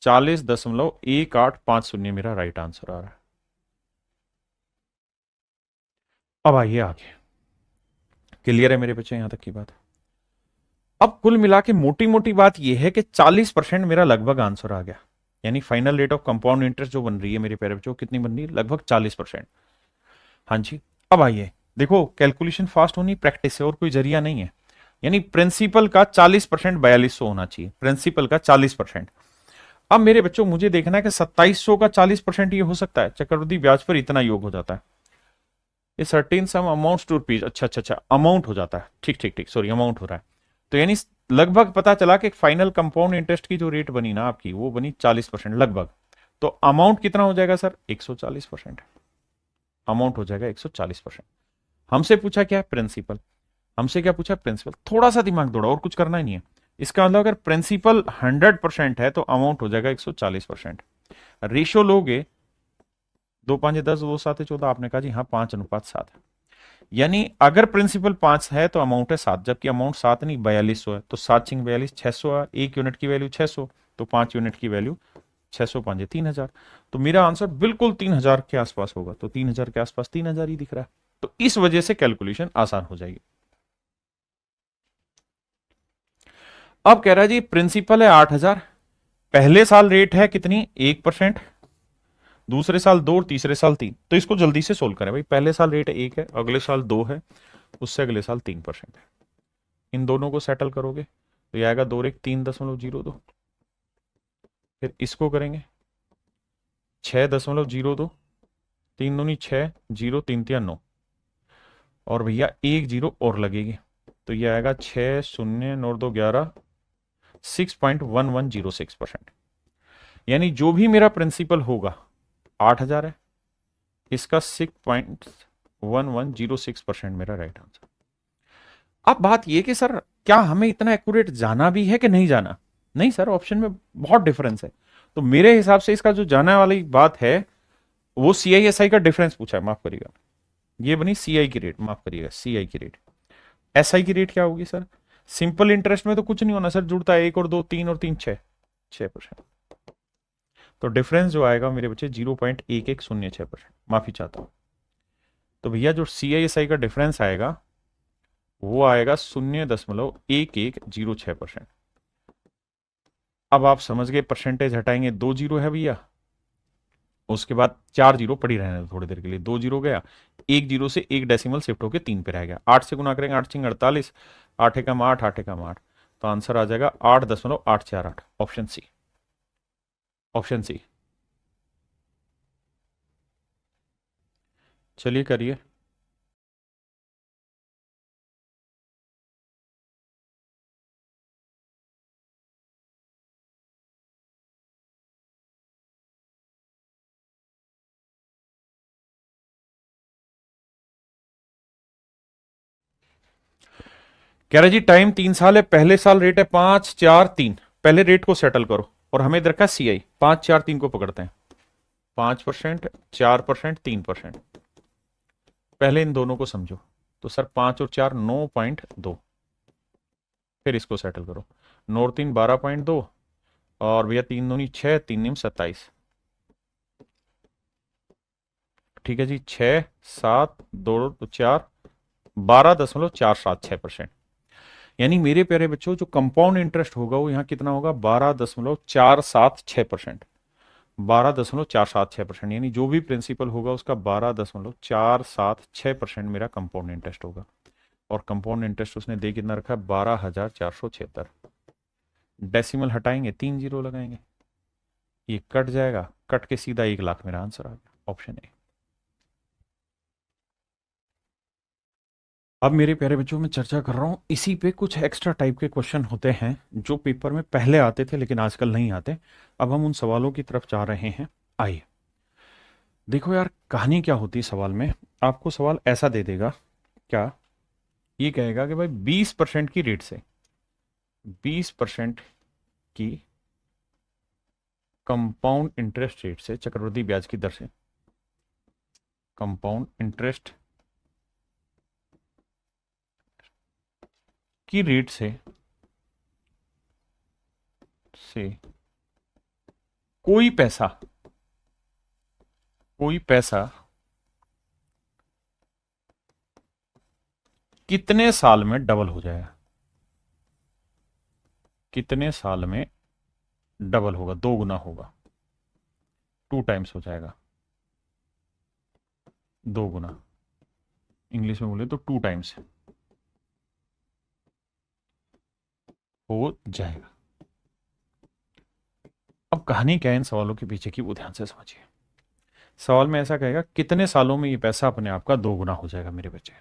40.1850 मेरा राइट आंसर आ रहा है। अब आइए आगे। क्लियर है मेरे बच्चे यहां तक की बात? अब कुल मिला के मोटी मोटी बात यह है कि 40% मेरा लगभग आंसर आ गया। यानी final rate of compound interest जो बन रही है मेरे प्यारे बच्चों, कितनी बन रही है? लगभग 40%। हाँ जी। अब आइए, देखो कैलकुलेशन फास्ट होनी प्रैक्टिस है और कोई जरिया नहीं है। यानी प्रिंसिपल का 40% 4200 होना चाहिए, प्रिंसिपल का 40%। अब मेरे बच्चों मुझे देखना है कि 2700 का 40% ये हो सकता है, चक्रवृद्धि ब्याज पर इतना योग हो जाता है। ये certain sum amount to rupees, अच्छा अच्छा अच्छा, अमाउंट हो जाता है, ठीक ठीक ठीक, सॉरी अमाउंट हो रहा है। तो यानी लगभग पता चला कि फाइनल कंपाउंड इंटरेस्ट की जो रेट बनी ना आपकी, वो बनी 40% लगभग। तो अमाउंट कितना हो जाएगा सर? 140%। अमाउंट हो जाएगा 140%। हमसे पूछा क्या है? प्रिंसिपल। हमसे क्या पूछा? प्रिंसिपल। थोड़ा सा दिमाग दौड़ा, और कुछ करना ही नहीं है। इसका मतलब अगर प्रिंसिपल 100% है तो अमाउंट हो जाएगा 140%। रेशो लोगे, 2 5 10, 2 7 14, आपने कहा जी हाँ 5:7 है। यानी अगर प्रिंसिपल 5 है तो अमाउंट है 7, जबकि अमाउंट 7 नहीं 4200 है। तो 7×42 600 है, 1 यूनिट की वैल्यू 600, तो 5 यूनिट की वैल्यू 600×5 3000। तो मेरा आंसर बिल्कुल 3000 के आसपास होगा। तो 3000 के आसपास 3000 ही दिख रहा है। तो इस वजह से कैलकुलेशन आसान हो जाएगी। अब कह रहा है जी प्रिंसिपल है 8000, पहले साल रेट है कितनी? 1%, दूसरे साल 2 और तीसरे साल 3। तो इसको जल्दी से सोल्व करें भाई। पहले साल रेट 1 है, अगले साल 2 है, उससे अगले साल 3% है। इन दोनों को सेटल करोगे तो यह आएगा 2 और 1 3.02। फिर इसको करेंगे 6.02, 3 दूनी 6, 0 3 तिया 9, और भैया 1 जीरो और लगेगी। तो यह आएगा 6 0 9 2 11, 6.1106%। यानी जो भी मेरा प्रिंसिपल होगा 8000 है, इसका 6.1106% मेरा राइट आंसर। अब बात यह कि सर क्या हमें इतना एक्यूरेट जाना भी है कि नहीं जाना? नहीं सर, ऑप्शन में बहुत डिफरेंस है। तो मेरे हिसाब से इसका जो जाने वाली बात है वो CISI का डिफरेंस पूछा है, माफ करिएगा। ये बनी CI की रेट, माफ करिएगा CI की रेट। SI की रेट क्या होगी सर? सिंपल इंटरेस्ट में तो कुछ नहीं होना सर, जुड़ता है 1 और 2 3 और 3 6%। तो डिफरेंस जो आएगा मेरे बच्चे 0.1106%। माफी चाहता हूं। तो भैया जो CISI का डिफरेंस आएगा वो आएगा 0.1106%। अब आप समझ गए, परसेंटेज हटाएंगे 2 जीरो है भैया, उसके बाद 4 जीरो पड़ी रहने दो थोड़ी देर के लिए। 2 जीरो गया, 1 जीरो से 1 डेसिमल शिफ्ट होकर 3 पे रह गया। 8 से गुना करेंगे, 8 6 48, 8 एकम 8, 8 एकम 8। तो आंसर आ जाएगा 8.848। Option C. Option C. चलिए करिए। कह रहे जी टाइम 3 साल है, पहले साल रेट है 5 4 3। पहले रेट को सेटल करो और हमें इधर का CI 5 4 3 को पकड़ते हैं। 5%, 4%, 3%। पहले इन दोनों को समझो। तो सर 5 और 4 9.2। फिर इसको सेटल करो। 9 और 3 12.2, और भैया 3 दूनी 6, 3 निम 27। ठीक है जी, 6 7 2 4, 12.476%। यानी मेरे प्यारे बच्चों जो कंपाउंड इंटरेस्ट होगा वो यहाँ कितना होगा? 12.476%। 12.476%। यानी जो भी प्रिंसिपल होगा उसका 12.476% मेरा कंपाउंड इंटरेस्ट होगा। और कंपाउंड इंटरेस्ट उसने दे कितना रखा है? 12,476। डेसिमल हटाएंगे, 3 जीरो लगाएंगे, ये कट जाएगा, कट के सीधा 1 लाख मेरा आंसर आ गया। Option A. अब मेरे प्यारे बच्चों में चर्चा कर रहा हूं इसी पे। कुछ एक्स्ट्रा टाइप के क्वेश्चन होते हैं जो पेपर में पहले आते थे लेकिन आजकल नहीं आते। अब हम उन सवालों की तरफ जा रहे हैं। आइए देखो यार, कहानी क्या होती है सवाल में। आपको सवाल ऐसा दे देगा, क्या ये कहेगा कि भाई 20% की रेट से, 20% की कंपाउंड इंटरेस्ट रेट से, चक्रवृद्धि ब्याज की दर से, कंपाउंड इंटरेस्ट की रेट से कोई पैसा, कोई पैसा कितने साल में डबल हो जाएगा, कितने साल में डबल होगा, दो गुना होगा, टू टाइम्स हो जाएगा, दो गुना, इंग्लिश में बोले तो टू टाइम्स हो जाएगा। अब कहानी क्या है इन सवालों के पीछे की, वो ध्यान से समझिए। सवाल में ऐसा कहेगा कितने सालों में ये पैसा अपने आप का दो गुना हो जाएगा मेरे बच्चे।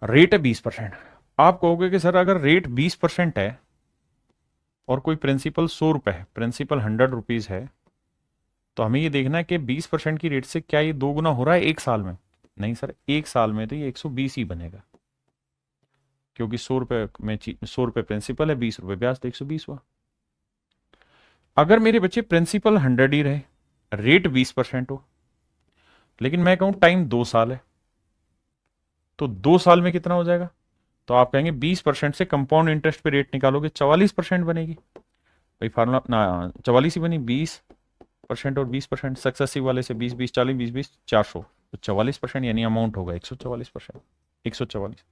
रेट है 20%। आप कहोगे कि सर अगर रेट 20% है और कोई प्रिंसिपल 100 रुपए है, प्रिंसिपल 100 रुपीज है, तो हमें ये देखना है कि 20% की रेट से क्या ये दो गुना हो रहा है एक साल में। नहीं सर, एक साल में तो ये 120 ही बनेगा, क्योंकि 100 रुपए में 100 रुपए प्रिंसिपल है, 20 रुपए ब्याज, तो 120 हुआ। अगर मेरे बच्चे प्रिंसिपल 100 ही रहे, रेट 20% हो, लेकिन मैं कहूं टाइम 2 साल है, तो 2 साल में कितना हो जाएगा? तो आप कहेंगे 20% से कंपाउंड इंटरेस्ट पे रेट निकालोगे 44% बनेगी। भाई फार्मूला ना 44 ही बनी, 20% और 20%, सक्सेसिव वाले से 20 20 40 20 20 400, तो 44% यानी अमाउंट होगा 144%, 144।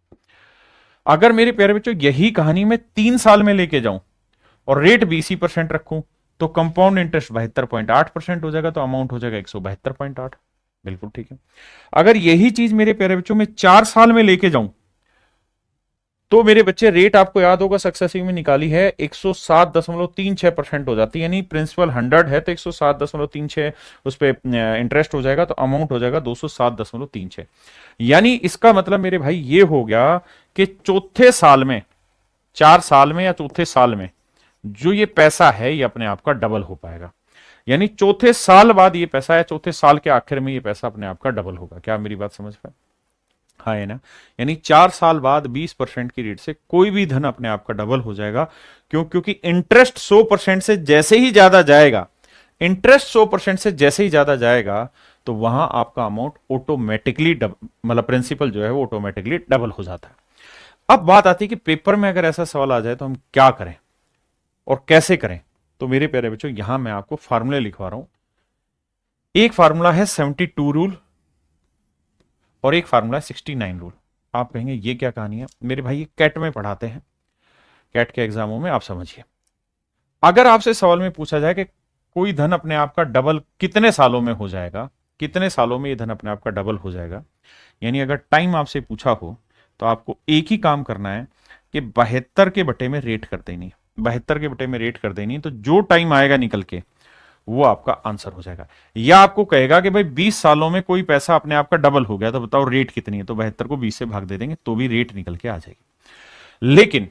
अगर मेरे प्यारे बच्चों यही कहानी में 3 साल में लेके जाऊं और रेट 20% रखूं, तो कंपाउंड इंटरेस्ट 72.8% हो जाएगा, तो अमाउंट हो जाएगा 172.8। बिल्कुल ठीक है। अगर यही चीज मेरे प्यारे बच्चों में 4 साल में लेके जाऊं, तो मेरे बच्चे रेट आपको याद होगा सक्सेसिव में निकाली है 107.36% हो जाती है, यानी प्रिंसिपल 100 है तो 107.36 उस पर इंटरेस्ट हो जाएगा, तो अमाउंट हो जाएगा 207.36। यानी इसका मतलब मेरे भाई ये हो गया कि चौथे साल में, 4 साल में या चौथे साल में जो ये पैसा है ये अपने आप का डबल हो पाएगा। यानी चौथे साल बाद ये पैसा, या चौथे साल के आखिर में ये पैसा अपने आप का डबल होगा। क्या मेरी बात समझ पाए? हाँ है ना। यानी 4 साल बाद 20% की रेट से कोई भी धन अपने आप का डबल हो जाएगा। क्यों? क्योंकि इंटरेस्ट 100% से जैसे ही ज्यादा जाएगा, इंटरेस्ट 100% से जैसे ही ज्यादा जाएगा, तो वहां आपका अमाउंट ऑटोमेटिकली मतलब प्रिंसिपल जो है वो ऑटोमेटिकली डबल हो जाता है। अब बात आती है कि पेपर में अगर ऐसा सवाल आ जाए तो हम क्या करें और कैसे करें। तो मेरे प्यारे बच्चों यहां मैं आपको फार्मूले लिखवा रहा हूं। एक फार्मूला है 72 रूल और एक फार्मूला है 69 रूल। आप कहेंगे ये क्या कहानी है मेरे भाई? ये कैट में पढ़ाते हैं, कैट के एग्जामों में। आप समझिए, अगर आपसे सवाल में पूछा जाए कि कोई धन अपने आप का डबल कितने सालों में हो जाएगा, कितने सालों में ये धन अपने आप का डबल हो जाएगा, यानी अगर टाइम आपसे पूछा हो, तो आपको एक ही काम करना है कि 72 के बटे में रेट कर देनी, 72 के बटे में रेट कर देनी, तो जो टाइम आएगा निकल के वो आपका आंसर हो जाएगा। या आपको कहेगा कि भाई 20 सालों में कोई पैसा अपने आप का डबल हो गया, तो बताओ रेट कितनी है, तो 72 को 20 से भाग दे देंगे तो भी रेट निकल के आ जाएगी। लेकिन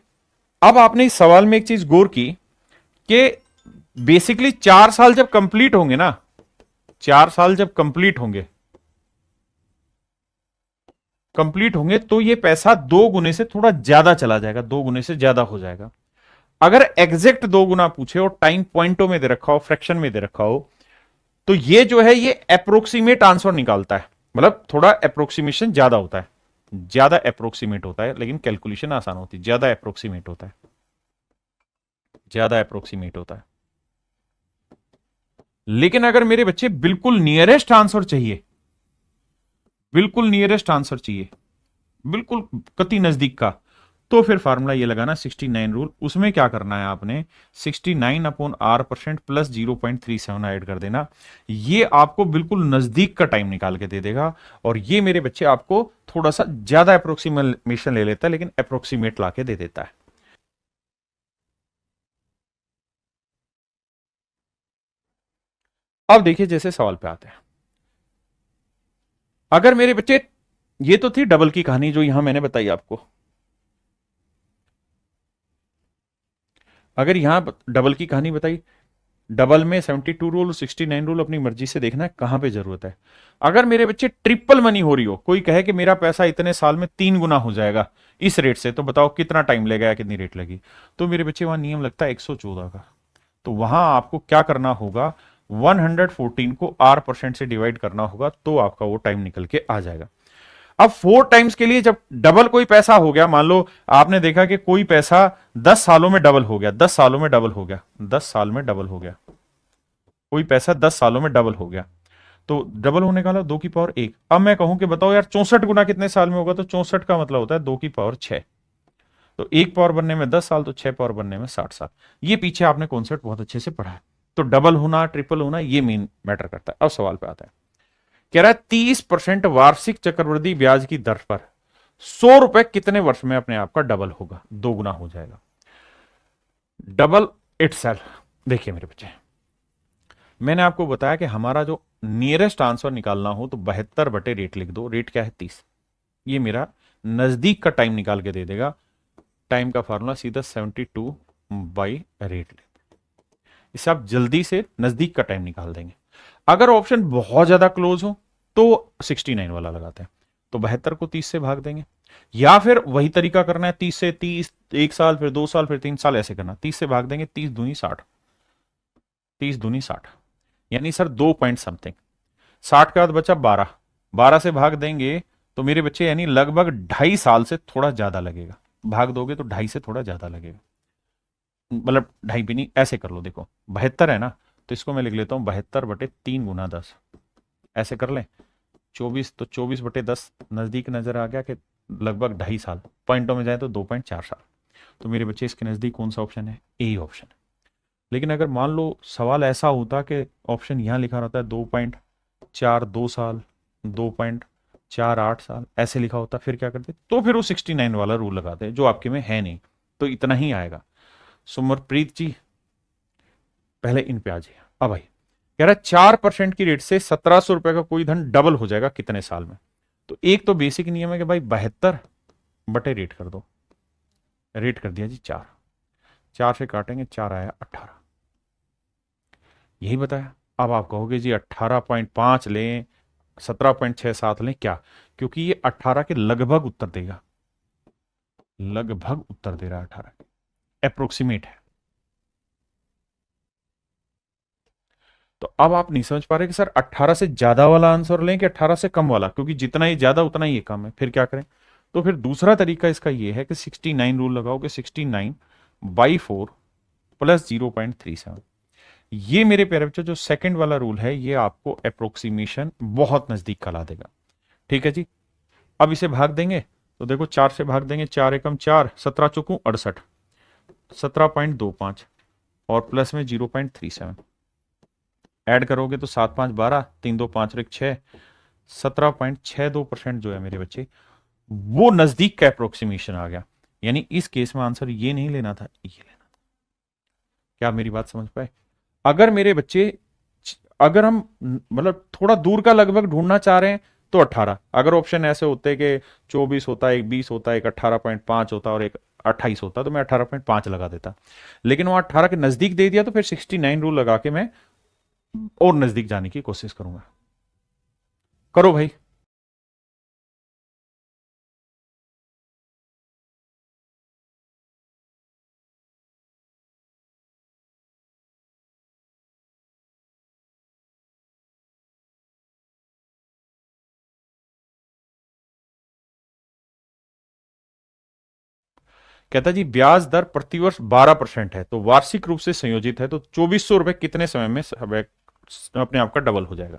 अब आपने इस सवाल में एक चीज गौर की कि बेसिकली 4 साल जब कंप्लीट होंगे ना, 4 साल जब कंप्लीट होंगे, तो ये पैसा 2 गुने से थोड़ा ज्यादा चला जाएगा, 2 गुने से ज्यादा हो जाएगा। अगर एग्जैक्ट 2 गुना पूछे और टाइम पॉइंटों में दे रखा हो, फ्रैक्शन में दे रखा हो, तो ये जो है ये अप्रोक्सीमेट आंसर निकालता है, मतलब थोड़ा अप्रोक्सीमेशन ज्यादा होता है, ज्यादा अप्रोक्सीमेट होता है, लेकिन कैलकुलेशन आसान होती है, ज्यादा अप्रोक्सीमेट होता है, ज्यादा अप्रोक्सीमेट होता है। लेकिन अगर मेरे बच्चे बिल्कुल नियरेस्ट आंसर चाहिए, बिल्कुल नियरेस्ट आंसर चाहिए, बिल्कुल कति नजदीक का, तो फिर फार्मूला ये लगाना 69 रूल। उसमें क्या करना है आपने, 69/r% प्लस 0.37 ऐड कर देना। ये आपको बिल्कुल नजदीक का टाइम निकाल के दे देगा, और ये मेरे बच्चे आपको थोड़ा सा ज्यादा अप्रोक्सीमेशन ले लेता है, लेकिन अप्रोक्सीमेट ला के दे देता है। अब देखिए जैसे सवाल पे आते हैं, अगर मेरे बच्चे, ये तो थी डबल की कहानी जो यहां मैंने बताई आपको। अगर यहां डबल की कहानी बताई, डबल में 72 रूल 69 रूल अपनी मर्जी से देखना है कहां पे जरूरत है। अगर मेरे बच्चे ट्रिपल मनी हो रही हो, कोई कहे कि मेरा पैसा इतने साल में 3 गुना हो जाएगा इस रेट से, तो बताओ कितना टाइम लगेगा या कितनी रेट लगी। तो मेरे बच्चे वहां नियम लगता है 114 का। तो वहां आपको क्या करना होगा, 114 को R% से डिवाइड करना होगा, तो आपका वो टाइम निकल के आ जाएगा। अब 4 टाइम्स के लिए जब डबल कोई पैसा हो गया, मान लो आपने देखा कि कोई पैसा 10 सालों में डबल हो गया, 10 सालों में डबल हो गया, 10 साल में डबल हो गया, कोई पैसा 10 सालों में डबल हो गया, तो डबल होने का मतलब 2 की पावर 1। अब मैं कहूं कि बताओ यार 64 गुना कितने साल में होगा, तो 64 का मतलब होता है 2 की पावर 6। तो 1 पावर बनने में 10 साल, तो 6 पावर बनने में 60 साल। ये पीछे आपने कॉन्सेप्ट बहुत अच्छे से पढ़ा है। तो डबल होना, ट्रिपल होना, ये मेन मैटर करता है। अब सवाल पे आता है, कह रहा है 30% वार्षिक चक्रवृद्धि ब्याज की दर पर 100 रुपए कितने वर्ष में अपने आप का डबल होगा, 2 गुना हो जाएगा। Double itself. देखिए मेरे बच्चे, मैंने आपको बताया कि हमारा जो नियरेस्ट आंसर निकालना हो तो 72 रेट लिख दो। रेट क्या है? 30। ये मेरा नजदीक का टाइम निकाल के दे देगा। टाइम का फॉर्मूला सीधा 72/रेट। इससे आप जल्दी से नजदीक का टाइम निकाल देंगे। अगर ऑप्शन बहुत ज्यादा क्लोज हो तो 69 वाला लगाते हैं। तो 72 को 30 से भाग देंगे, या फिर वही तरीका करना है, 30 से 30, 1 साल, फिर 2 साल, फिर 3 साल, ऐसे करना। 30 से भाग देंगे, 30 दूनी 60, 30 दूनी 60, यानी सर 2 पॉइंट समथिंग। 60 के बाद बचा 12, 12 से भाग देंगे तो मेरे बच्चे यानी लगभग 2.5 साल से थोड़ा ज्यादा लगेगा। भाग दोगे तो 2.5 से थोड़ा ज्यादा लगेगा, मतलब 2.5 भी नहीं, ऐसे कर लो। देखो 72 है ना, तो इसको मैं लिख लेता हूं 72/3 × 10, ऐसे कर लें। 24, तो 24/10 नजदीक नजर आ गया कि लगभग 2.5 साल। पॉइंटों में जाए तो 2.4 साल। तो मेरे बच्चे इसके नजदीक कौन सा ऑप्शन है? ए ऑप्शन है। लेकिन अगर मान लो सवाल ऐसा होता कि ऑप्शन यहां लिखा रहता है 2.42 साल, 2.48 साल, ऐसे लिखा होता, फिर क्या करते? तो फिर वो 69 वाला रूल लगाते हैं, जो आपके में है नहीं, तो इतना ही आएगा। सुमरप्रीत जी पहले इन पे आ जाइए। अब भाई कह रहा है 4% की रेट से 1700 रुपए का कोई धन डबल हो जाएगा कितने साल में? तो एक तो बेसिक नियम है कि भाई 72/रेट कर दो। रेट कर दिया जी 4, 4 से काटेंगे 4 आया 18, यही बताया। अब आप कहोगे जी 18.5 लें, 17.67 लें, क्या? क्योंकि ये 18 के लगभग उत्तर देगा, लगभग उत्तर दे रहा है 18 के, अप्रोक्सीमेट है। तो अब आप नहीं समझ पा रहे कि सर 18 से ज्यादा वाला आंसर लें कि 18 से कम वाला, क्योंकि जितना ही ज्यादा उतना ही ये कम है, फिर क्या करें? तो फिर दूसरा तरीका इसका ये है कि 69 रूल लगाओगे, 69/4 प्लस 0.37। ये मेरे प्यारे बच्चों जो सेकंड वाला रूल है, ये आपको अप्रोक्सीमेशन बहुत नजदीक का ला देगा। ठीक है जी। अब इसे भाग देंगे, तो देखो 4 से भाग देंगे, 4 एकम 4, 17 चौकू 68, 17.25 और प्लस में 0.37। ऐड करोगे तो 7×5 = 12, 3×2 = 5 = 6, 17.62% जो है मेरे बच्चे, वो नजदीक का अप्रोक्सीमेशन आ गया। यानी इस केस में आंसर ये नहीं लेना था, ये लेना था। क्या आप मेरी बात समझ पाए? अगर मेरे बच्चे, अगर हम मतलब थोड़ा दूर का लगभग ढूंढना चाह रहे हैं तो 18। अगर ऑप्शन ऐसे होते कि 24 होता, एक 20 होता, एक 18.5 होता और एक 28 होता, तो मैं 18.5 लगा देता। लेकिन वो 18 के नजदीक दे दिया, तो फिर 69 रूल लगा के मैं और नजदीक जाने की कोशिश करूंगा। करो भाई। कहता जी ब्याज दर प्रतिवर्ष 12% है, तो वार्षिक रूप से संयोजित है, तो 2400 रुपए कितने समय में अपने आप का डबल हो जाएगा?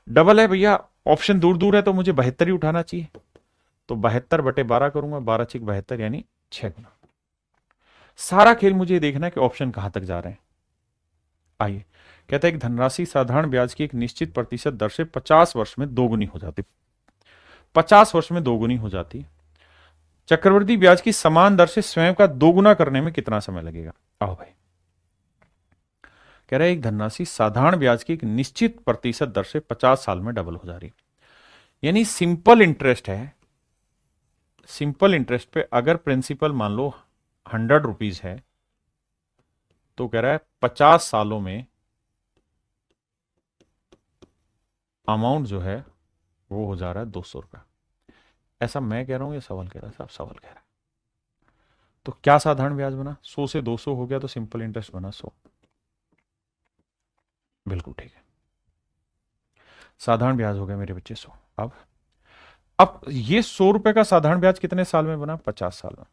डबल है भैया, ऑप्शन दूर दूर है, तो मुझे 72 ही उठाना चाहिए। तो 72/12 करूंगा, 12×6 = 72, यानी 6 गुना। सारा खेल मुझे देखना है कि ऑप्शन कहां तक जा रहे हैं। आइए, कहता है कि धनराशि साधारण ब्याज की एक निश्चित प्रतिशत दर से 50 वर्ष में दोगुनी हो जाती, 50 वर्ष में दोगुनी हो जाती। चक्रवृद्धि ब्याज की समान दर से स्वयं का दोगुना करने में कितना समय लगेगा? आओ भाई। कह रहा है एक धनराशि साधारण ब्याज की एक निश्चित प्रतिशत दर से 50 साल में डबल हो जा रही है। यानी सिंपल इंटरेस्ट है, सिंपल इंटरेस्ट पे अगर प्रिंसिपल मान लो 100 रुपीज है, तो कह रहा है 50 सालों में अमाउंट जो है वो हो जा रहा है 200 रुपया। ऐसा मैं कह रहा हूं, ये सवाल कह रहा है? साहब सवाल कह रहा है। तो क्या साधारण ब्याज बना? 100 से 200 हो गया, तो सिंपल इंटरेस्ट बना 100। बिल्कुल ठीक है, साधारण ब्याज हो गया मेरे बच्चे 100। अब ये 100 रुपए का साधारण ब्याज कितने साल में बना? 50 साल में।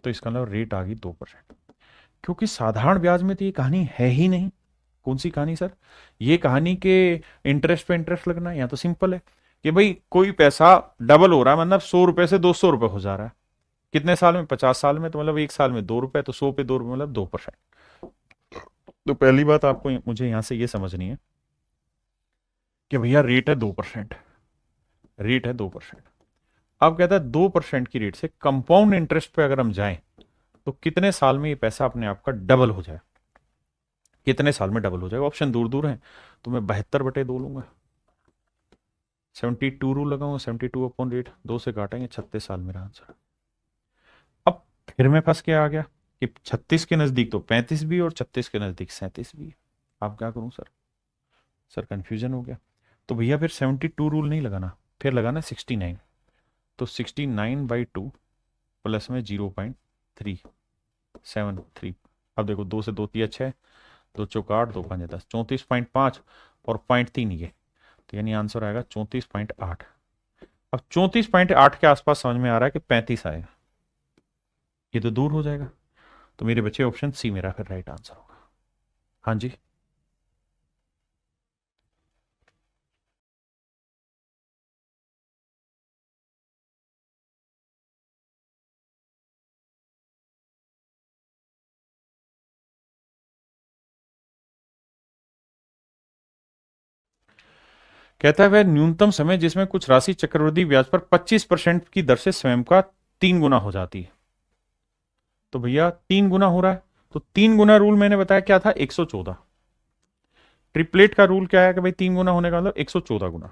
तो इसका मतलब रेट आ गई 2%। क्योंकि साधारण ब्याज में तो ये कहानी है ही नहीं। कौन सी कहानी सर? ये कहानी के इंटरेस्ट पे इंटरेस्ट लगना, या तो सिंपल है कि भाई कोई पैसा डबल हो रहा है, मतलब 100 रुपए से 200 रुपए हो जा रहा है। कितने साल में? 50 साल में। तो मतलब एक साल में 2 रुपए, तो 100 पे 2 रुपए मतलब 2%। तो पहली बात आपको मुझे यहां से ये समझनी है कि भैया रेट है 2%। रेट है 2%। अब कहता है 2% की रेट से कंपाउंड इंटरेस्ट पे अगर हम जाएं तो कितने साल में ये पैसा अपने आप का डबल हो जाए? कितने साल में डबल हो जाएगा? ऑप्शन दूर दूर है, तो मैं 72/2 लूंगा। 72 रूल लगाऊंगा, 72/8, 2 से काटेंगे, 36 साल मेरा आंसर। अब फिर मैं फंस के आ गया कि 36 के नजदीक तो 35 भी और 36 के नजदीक 37 भी है। अब क्या करूं सर? सर कंफ्यूजन हो गया। तो भैया फिर 72 रूल नहीं लगाना, फिर लगाना 69। तो 69/2 प्लस में 0.373। अब देखो, 2 से 2 तिया 6, 2 चौक 8, 2 5 10, 34.5 और 0.3 ये, तो यानी आंसर आएगा 34.8। अब 34.8 के आसपास समझ में आ रहा है कि 35 आएगा, ये तो दूर हो जाएगा। तो मेरे बच्चे ऑप्शन सी मेरा फिर राइट आंसर होगा। हाँ जी। कहता है वह न्यूनतम समय जिसमें कुछ राशि चक्रवृद्धि ब्याज पर 25% की दर से स्वयं का 3 गुना हो जाती है। तो भैया 3 गुना हो रहा है, तो 3 गुना रूल मैंने बताया क्या था? 114। ट्रिपलेट का रूल क्या है कि भाई 3 गुना होने का मतलब 114 गुना।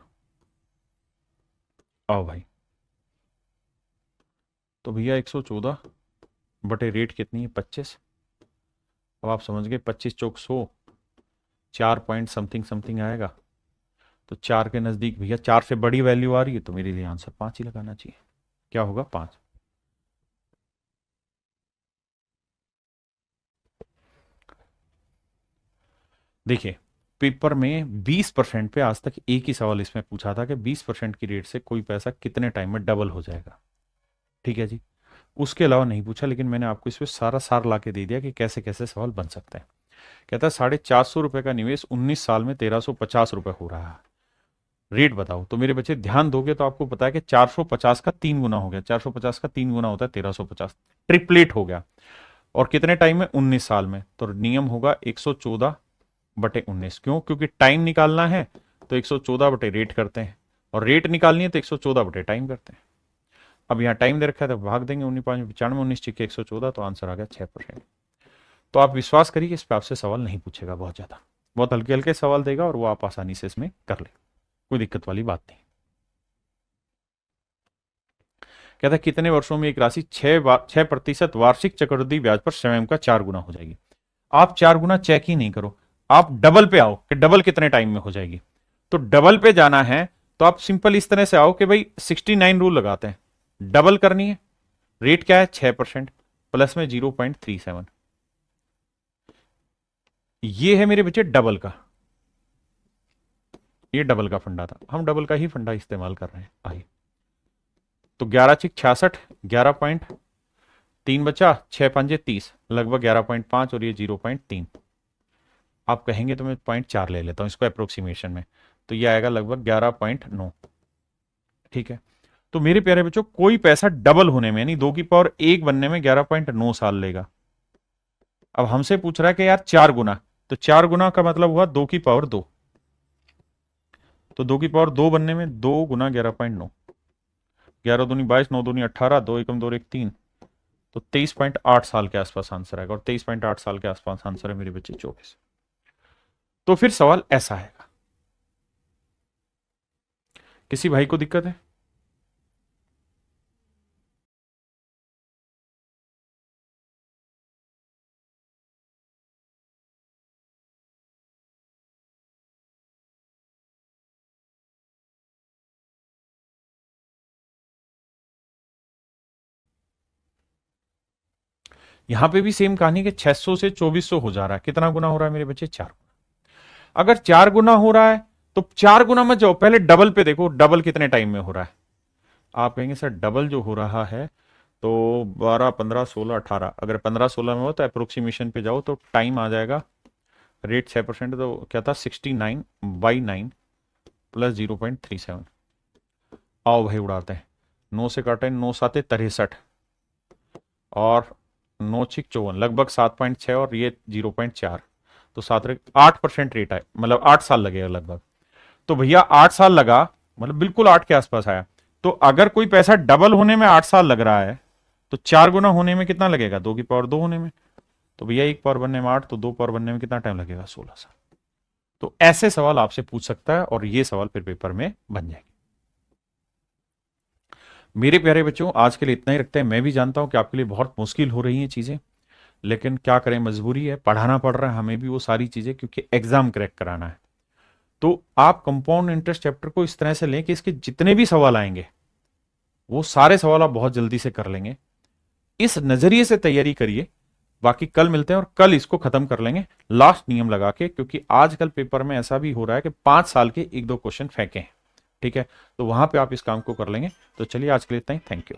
आओ भाई, तो भैया 114 बटे रेट कितनी है? 25। अब आप समझ गए, 25 चौक 100, 4 पॉइंट समथिंग समथिंग आएगा। तो 4 के नजदीक भैया 4 से बड़ी वैल्यू आ रही है, तो मेरे लिए आंसर 5 ही लगाना चाहिए। क्या होगा? 5। देखिए, पेपर में 20% पे आज तक एक ही सवाल इसमें पूछा था कि 20% की रेट से कोई पैसा कितने टाइम में डबल हो जाएगा। ठीक है जी। उसके अलावा नहीं पूछा, लेकिन मैंने आपको इसमें सारा सार ला के दे दिया कि कैसे कैसे सवाल बन सकते हैं। कहता है 450 रुपए का निवेश 19 साल में 1350 रुपए हो रहा है, रेट बताओ। तो मेरे बच्चे ध्यान दोगे तो आपको पता है कि 450 का 3 गुना हो गया, 450 का 3 गुना होता है 1350, ट्रिपलेट हो गया। और कितने टाइम में? 19 साल में। तो नियम होगा 114/19। क्यों? क्योंकि टाइम निकालना है तो 114 बटे रेट करते हैं, और रेट निकालनी है तो 114 बटे टाइम करते हैं। अब यहाँ टाइम दे रखा है तो भाग देंगे, 19×5 = 95, 19 × 114, तो आंसर आ गया 6%। तो आप विश्वास करिए, इस पर आपसे सवाल नहीं पूछेगा, बहुत ज्यादा, बहुत हल्के हल्के सवाल देगा और वो आप आसानी से इसमें कर ले, कोई दिक्कत वाली बात नहीं। कहता है कितने वर्षों में एक राशि 6% वार्षिक चक्रवृद्धि ब्याज पर स्वयं का 4 गुना हो जाएगी? आप 4 गुना चेक ही नहीं करो, आप डबल पे आओ कि डबल कितने टाइम में हो जाएगी। तो डबल पे जाना है तो आप सिंपल इस तरह से आओ कि भाई 69 रूल लगाते हैं, डबल करनी है। रेट क्या है? 6% प्लस में 0.37। ये है मेरे बच्चे डबल का, ये डबल का फंडा था, हम डबल का ही फंडा इस्तेमाल कर रहे हैं। आइए, तो 11×6 = 66, 11.3 बचा, 6×5 = 30, लगभग 11.5, और ये 0.3। आप कहेंगे तो मैं 0.4 ले लेता हूं इसको अप्रोक्सीमेशन में, तो ये आएगा लगभग 11.9। ठीक है। तो मेरे प्यारे बच्चों, कोई पैसा डबल होने में यानी 2 की पावर 1 बनने में 11.9 साल लेगा। अब हमसे पूछ रहा है कि यार 4 गुना, तो 4 गुना का मतलब हुआ 2 की पावर 2। तो 2 की पावर 2 बनने में 2 × 11.9, 11×2 = 22, 9×2 = 18, 2 × 1 = 3, तो 23.8 साल के आसपास आंसर आएगा, और 23.8 साल के आसपास आंसर है मेरे बच्चे 24। तो फिर सवाल ऐसा आएगा, किसी भाई को दिक्कत है? यहां पे भी सेम कहानी के 600 से 2400 हो जा रहा है, कितना गुना हो रहा है मेरे बच्चे? 4 गुना। अगर 4 गुना हो रहा है तो 4 गुना मत जाओ, पहले डबल पे देखो, डबल कितने टाइम में हो रहा है। आप कहेंगे सर डबल जो हो रहा है तो 12, 15, 16, 18, अगर 15, 16 में हो तो अप्रोक्सीमेशन पे जाओ तो टाइम आ जाएगा, रेट 6%, तो क्या था 69/9 प्लस 0.37। आओ भाई उड़ाते हैं, 9 से काटे, 9 साते 63 और 9 छिक 54, लगभग 7.6 और ये 0.4, तो 8% रेट है, मतलब 8 साल लगेगा लगभग। तो भैया 8 साल लगा, मतलब बिल्कुल 8 के आसपास आया। तो अगर कोई पैसा डबल होने में 8 साल लग रहा है तो 4 गुना होने में कितना लगेगा, 2 की पावर 2 होने में। तो भैया 1 पावर बनने में 8, तो 2 पावर बनने में कितना टाइम लगेगा, 16 साल। तो ऐसे सवाल आपसे पूछ सकता है और ये सवाल फिर पेपर में बन जाएंगे। मेरे प्यारे बच्चों, आज के लिए इतना ही रखते हैं। मैं भी जानता हूं कि आपके लिए बहुत मुश्किल हो रही हैं चीजें, लेकिन क्या करें, मजबूरी है, पढ़ाना पड़ रहा है हमें भी वो सारी चीजें, क्योंकि एग्जाम क्रैक कराना है। तो आप कंपाउंड इंटरेस्ट चैप्टर को इस तरह से लें कि इसके जितने भी सवाल आएंगे वो सारे सवाल आप बहुत जल्दी से कर लेंगे। इस नजरिए से तैयारी करिए। बाकी कल मिलते हैं और कल इसको खत्म कर लेंगे लास्ट नियम लगा के, क्योंकि आजकल पेपर में ऐसा भी हो रहा है कि 5 साल के 1-2 क्वेश्चन फेंके हैं। ठीक है, तो वहां पे आप इस काम को कर लेंगे। तो चलिए आज के लिए इतना ही, थैंक यू।